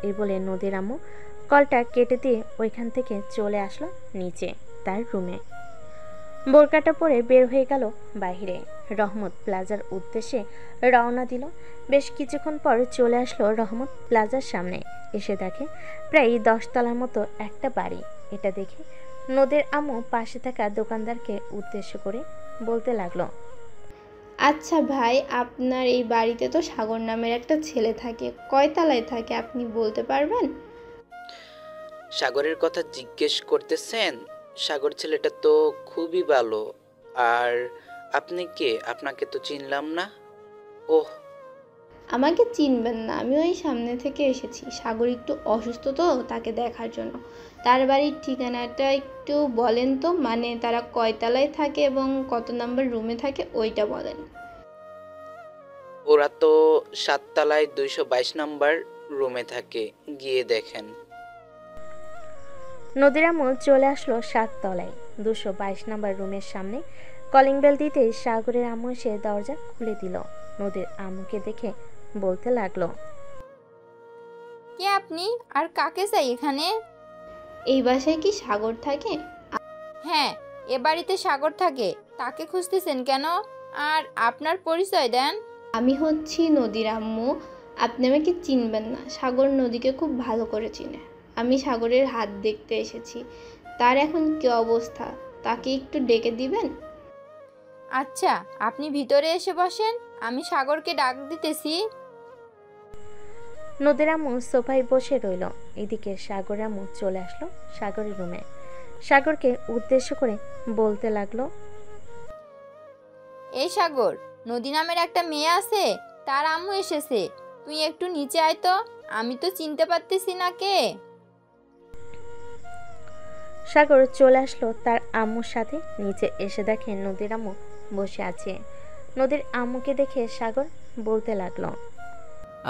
এই বলে নদীর আম্মু কলটা কেটে দিয়ে ওইখান থেকে চলে আসলো নিচে তার রুমে। বোরকাটা পরে বের হয়ে গেল বাইরে। রহমত প্লাজার উদ্দেশ্যে রওনা দিল। বেশ কিছুক্ষণ পর চলে আসলো রহমত প্লাজার সামনে। এসে দেখে প্রায় 10 তলার মতো একটা বাড়ি। এটা দেখে নদীর আম্মু পাশে থাকা দোকানদারকে উদ্দেশ্য করে বলতে লাগলো, আচ্ছা ভাই, আপনার এই বাড়িতে তো সাগর নামের একটা ছেলে থাকে, কয় তলায় থাকে আপনি বলতে পারবেন? সাগরের কথা জিজ্ঞেস করতেছেন? সাগর ছেলেটা তো খুবই ভালো। আর আপনি কে? আপনাকে তো চিনলাম না। ওহ, আমাকে চিনবেন না, আমি ওই সামনে থেকে এসেছি। সাগর একটু অসুস্থ তো, তাকে দেখার জন্য। তার বাড়ির ঠিকানাটা একটু বলেন তো, মানে তারা কয়তলায় থাকে এবং কত নাম্বার রুমে থাকে ওইটা বলেন। ওরা তো 7 তলায় 222 নম্বর রুমে থাকে, গিয়ে দেখেন। নদীর আম্মু চলে আসলো 7 তলায় 222 নাম্বার রুমের সামনে। কলিং বেল দিতেই সাগরের আম্মু এসে দরজা খুলে দিল। নদীর আম্মুকে দেখে বলতে লাগলো, কে আপনি আর কাকে চাই এখানে? এই বাসায় কি সাগর থাকে? হ্যাঁ, এ বাড়িতে সাগর থাকে। তাকে খুঁজতেছেন কেন? আর আপনার পরিচয় দেন। আমি হচ্ছি নদীর আম্মু। আপনি আমাকে চিনবেন না, সাগর নদীকে খুব ভালো করে চিনে। আমি সাগরের হাত দেখতে এসেছি, তার এখন কি অবস্থা তাকে একটু ডেকে দিবেন? আচ্ছা, আপনি ভিতরে এসে বসেন, আমি সাগরকে ডাক দিতেছি। নদীর আম্মু সোফায় বসে রইল। এদিকে সাগর আম্মু চলে আসলো সাগরের রুমে। সাগরকে উদ্দেশ্য করে বলতে লাগলো, এই সাগর, নদী নামের একটা মেয়ে আছে, তার আম্মু এসেছে। তুই একটু নিচে আয় তো, আমি তো চিনতে পারতেছি না কে। সাগর চলে আসলো তার আম্মুর সাথে। নিচে এসে দেখে নদীর আম্মু বসে আছে। নদীর আম্মুকে দেখে সাগর বলতে লাগলো,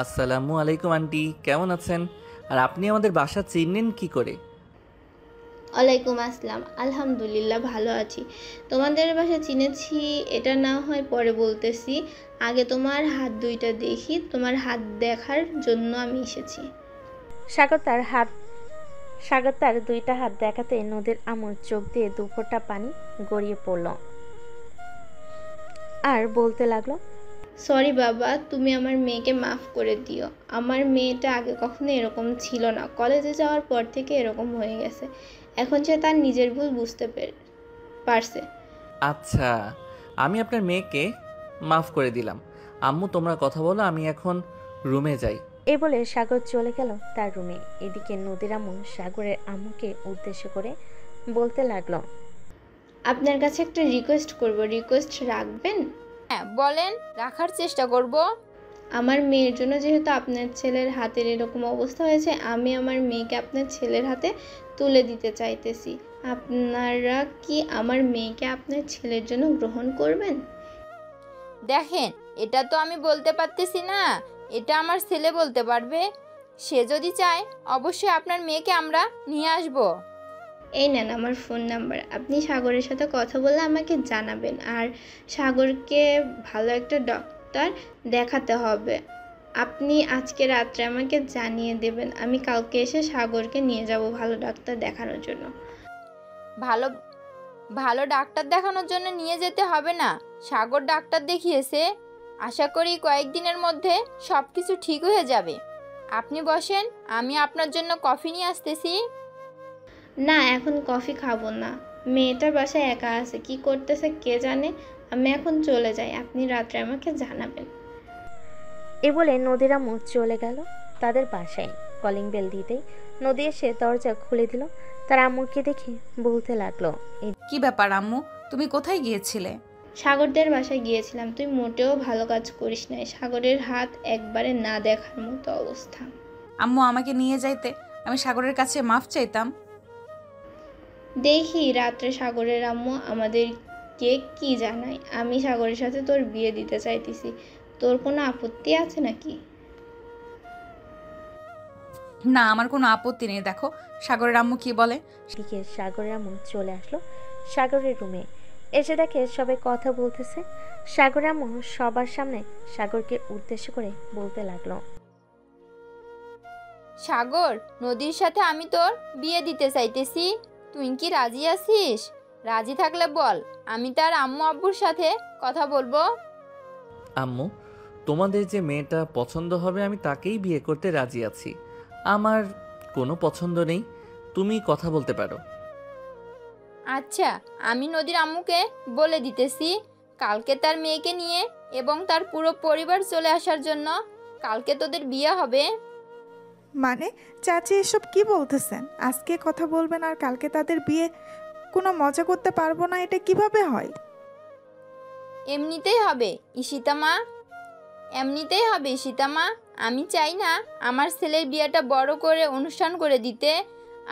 আসসালামু আলাইকুম আন্টি, কেমন আছেন? আর আপনি আমাদের বাসা চিনলেন কি করে? ওয়ালাইকুম আসসালাম, আলহামদুলিল্লাহ ভালো আছি। তোমাদের বাসা চিনেছি এটা না হয় পরে বলতেছি, আগে তোমার হাত দুইটা দেখি। তোমার হাত দেখার জন্য আমি এসেছি। সাগর তার দুইটা হাত দেখাতে নদীর আম্মুর চোখ দিয়ে দুফোঁটা পানি গড়িয়ে পড়ল আর বলতে লাগলো, সরি বাবা, তুমি আমার মেয়েকে মাফ করে দিও। আমার মেয়েটা আগে কখনো এরকম ছিল না, কলেজে যাওয়ার পর থেকে এরকম হয়ে গেছে। এখন সে তার নিজের ভুল বুঝতে পারছে। আচ্ছা, আমি আপনার মেয়েকে মাফ করে দিলাম। আম্মু তোমরা কথা বলো, আমি এখন রুমে যাই। এই বলে সাগর চলে গেল তার রুমে। এদিকে নদীর আম্মু সাগরের আম্মুকে উদ্দেশ্য করে বলতে লাগলো, আপনার কাছে একটা রিকোয়েস্ট করব, রিকোয়েস্ট রাখবেন? হ্যাঁ বলেন, রাখার চেষ্টা করব। আমার মেয়ের জন্য যেহেতু আপনার ছেলের হাতের এরকম অবস্থা হয়েছে, আমি আমার মেয়েকে আপনার ছেলের হাতে তুলে দিতে চাইতেছি। আপনারা কি আমার মেয়েকে আপনার ছেলের জন্য গ্রহণ করবেন? দেখেন, এটা তো আমি বলতে পারতেছি না, এটা আমার ছেলে বলতে পারবে। সে যদি চায় অবশ্যই আপনার মেয়েকে আমরা নিয়ে আসব। এই নেন আমার ফোন নাম্বার, আপনি সাগরের সাথে কথা বলে আমাকে জানাবেন। আর সাগরকে ভালো একটা ডক্টর দেখাতে হবে। আপনি আজকে রাত্রে আমাকে জানিয়ে দেবেন, আমি কালকে এসে সাগরকে নিয়ে যাব ভালো ডাক্তার দেখানোর জন্য। ভালো ডাক্তার দেখানোর জন্য নিয়ে যেতে হবে না, সাগর ডাক্তার দেখিয়েছে। আশা করি কয়েকদিনের মধ্যে সব কিছু ঠিক হয়ে যাবে। আপনি বসেন, আমি আপনার জন্য কফি নিয়ে আসতেছি। না, এখন কফি খাবো না। মেয়েটার বাসায় একা আছে, কি করতেছে কে জানে। আমি এখন চলে যাই, আপনি রাত্রে আমাকে জানাবেন। এ বলে নদীর আম্মু চলে গেল তাদের বাসায়। কলিং বেল দিতেই নদী এসে দরজা খুলে দিল। তার আম্মুকে দেখে বলতে লাগলো, কি ব্যাপার আম্মু, তুমি কোথায় গিয়েছিলে? সাগরদের বাসায় গিয়েছিলাম। তুই মোটেও ভালো কাজ করিস নাই, সাগরের হাত একবারে না দেখার মতো অবস্থা। আম্মু আমাকে নিয়ে যাইতে, আমি সাগরের কাছে মাফ চাইতাম। দেখি রাত্রে সাগরের আম্মু আমাদেরকে কি জানায়। আমি সাগরের সাথে তোর বিয়ে দিতে চাইতেছি, তোর কোনো আপত্তি আছে নাকি? না, আমার কোনো আপত্তি নেই। দেখো সাগরের আম্মু কি বলে। দিকে সাগরের আম্মু চলে আসলো সাগরের রুমে। এসে দেখে সবাই কথা বলতেছে। সাগরের আম্মু সবার সামনে সাগরকে উদ্দেশ্য করে বলতে লাগলো, সাগর, নদীর সাথে আমি তোর বিয়ে দিতে চাইতেছি, তুই কি রাজি আছিস? রাজি থাকলে বল, আমি তার আম্মু আব্বুর সাথে কথা বলবো। আম্মু, তোমাদের যে মেয়েটা পছন্দ হবে আমি তাকেই বিয়ে করতে রাজি আছি। আমার কোনো পছন্দ নেই, তুমি কথা বলতে পারো। আচ্ছা, আমি নদীর আম্মুকে বলে দিতেছি কালকে তার মেয়েকে নিয়ে এবং তার পুরো পরিবার চলে আসার জন্য। কালকে তোদের বিয়ে হবে। মানে চাচি এসব কি বলতেছেন? আজকে কথা বলবেন আর কালকে তাদের বিয়ে? কোনো মজা করতে পারবো না, এটা কিভাবে হয়? এমনিতেই হবে ঈশিতা মা, এমনিতেই হবে ঈশিতা মা। আমি চাই না আমার ছেলের বিয়েটা বড় করে অনুষ্ঠান করে দিতে,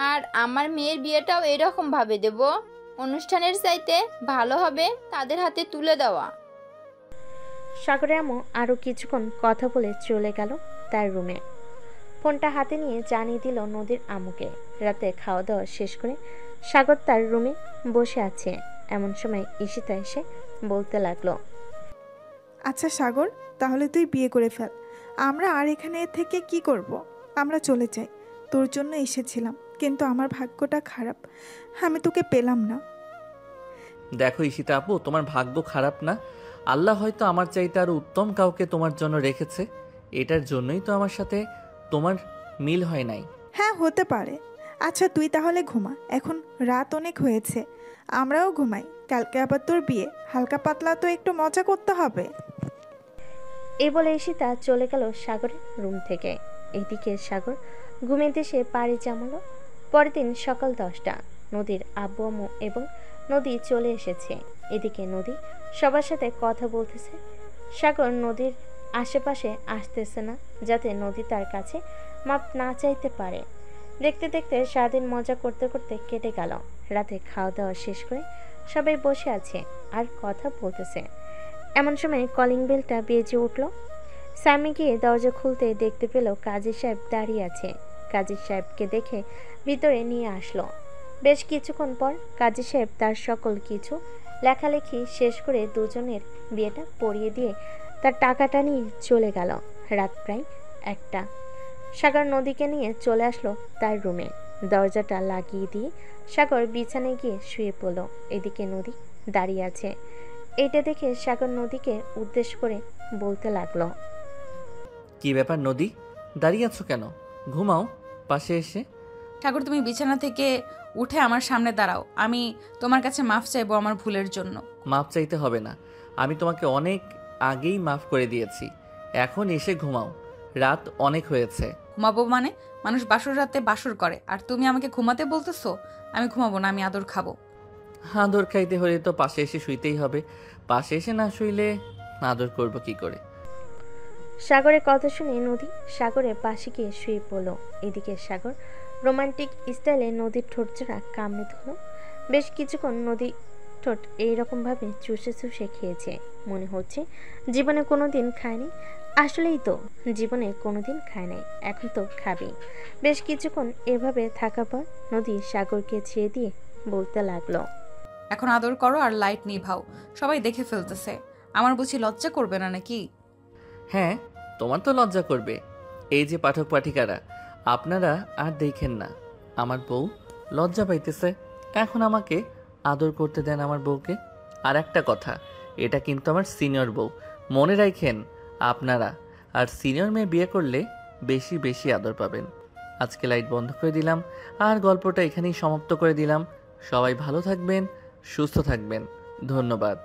আর আমার মেয়ের বিয়েটাও এরকমভাবে দেব। অনুষ্ঠানের চাইতে ভালো হবে তাদের হাতে তুলে দেওয়া। সাগরের আম্মু আরও কিছুক্ষণ কথা বলে চলে গেল তার রুমে। ফোনটা হাতে নিয়ে জানিয়ে দিল নদীর আম্মুকে। রাতে খাওয়া দাওয়া শেষ করে সাগর তার রুমে বসে আছে। এমন সময় ঈশিতা এসে বলতে লাগলো, আচ্ছা সাগর, তাহলে তুই বিয়ে করে ফেল। আমরা আর এখানে থেকে কি করব? আমরা চলে যাই। তোর জন্য এসেছিলাম, কিন্তু আমার ভাগ্যটা খারাপ, আমি তোকে পেলাম না। দেখো ঈশিতা আপু, তোমার ভাগ্য খারাপ না, আল্লাহ হয়তো আমার চাইতে আরো উত্তম কাউকে তোমার জন্য রেখেছে। এটার জন্যই তো আমার সাথে তোমার মিল হয় নাই। হ্যাঁ, হতে পারে। আচ্ছা তুই তাহলে ঘুমা, এখন রাত অনেক হয়েছে, আমরাও ঘুমাই। কালকে আবার তোর বিয়ে, হালকা পাতলা তো একটু মজা করতে হবে। এই বলে ঈশিতা চলে গেল সাগরের রুম থেকে। এদিকে সাগর ঘুমের দেশে পাড়ি জমালো। পরের দিন সকাল 10টা। নদীর আব্বু আম্মু এবং নদী চলে এসেছে। এদিকে নদী সবার সাথে কথা বলতেছে। সাগর নদীর আশেপাশে আসতেছে না, যাতে নদী তার কাছে মাপ না চাইতে পারে। দেখতে দেখতে সারাদিন মজা করতে করতে কেটে গেল। রাতে খাওয়া দাওয়া শেষ করে সবাই বসে আছে আর কথা বলতেছে। এমন সময় কলিং বেলটা বেজে উঠল। স্যামি গিয়ে দরজা খুলতে দেখতে পেল কাজী সাহেব দাঁড়িয়ে আছে। কাজী সাহেবকে দেখে ভিতরে নিয়ে আসলো। বেশ কিছুক্ষণ পর কাজী সাহেব তার সকল কিছু লেখালেখি শেষ করে দুজনের বিয়েটা পড়িয়ে দিয়ে তার টাকাটা নিয়ে চলে গেল। রাত প্রায় 1টা। সাগর নদীকে নিয়ে চলে আসলো তার রুমে। দরজাটা লাগিয়ে দিয়ে সাগর বিছানায় গিয়ে শুয়ে পড়ল। এদিকে নদী দাঁড়িয়ে আছে। এটা দেখে সাগর নদীকে উদ্দেশ্য করে বলতে লাগলো, কি ব্যাপার নদী, দাঁড়িয়ে আছো কেন? ঘুমাও পাশে এসে। সাগর, তুমি বিছানা থেকে উঠে আমার সামনে দাঁড়াও। আমি তোমার কাছে মাফ চাইবো আমার ভুলের জন্য। মাফ চাইতে হবে না, আমি তোমাকে অনেক আগেই মাফ করে দিয়েছি। এখন এসে ঘুমাও, রাত অনেক হয়েছে। ঘুমাবো মানে? মানুষ বাসর রাতে বাসর করে, আর তুমি আমাকে ঘুমাতে বলতেছো? আমি ঘুমাবো না, আমি আদর খাবো। আদর খাইতে হলে তো পাশে এসে শুইতেই হবে। পাশে এসে না শুইলে আদর করব কি করে? সাগরের কথা শুনে নদী সাগরের পাশে গিয়ে শুয়ে পড়ল। এদিকে সাগর রোমান্টিক স্টাইলে নদীর ঠোঁট জোড়া কামড়ে ধরল। বেশ কিছুক্ষণ নদী ঠোঁট এইরকমভাবে চুষে চুষে খেয়েছে। মনে হচ্ছে জীবনে কোনোদিন খায়নি। আসলেই তো জীবনে কোনোদিন খায় নাই, এখন তো খাবেই। বেশ কিছুক্ষণ এভাবে থাকার পর নদী সাগরকে ছেড়ে দিয়ে বলতে লাগলো, এখন আদর করো আর লাইট নিভাও, সবাই দেখে ফেলতেছে। আমার বুঝি লজ্জা করবে না নাকি? হ্যাঁ, তোমার তো লজ্জা করবে। এই যে পাঠক পাঠিকারা, আপনারা আর দেখেন না, আমার বউ লজ্জা পাইতেছে। এখন আমাকে আদর করতে দেন আমার বউকে। আর একটা কথা, এটা কিন্তু আমার সিনিয়র বউ, মনে রাখেন আপনারা। আর সিনিয়র মেয়ে বিয়ে করলে বেশি বেশি আদর পাবেন। আজকে লাইট বন্ধ করে দিলাম আর গল্পটা এখানেই সমাপ্ত করে দিলাম। সবাই ভালো থাকবেন, সুস্থ থাকবেন। ধন্যবাদ।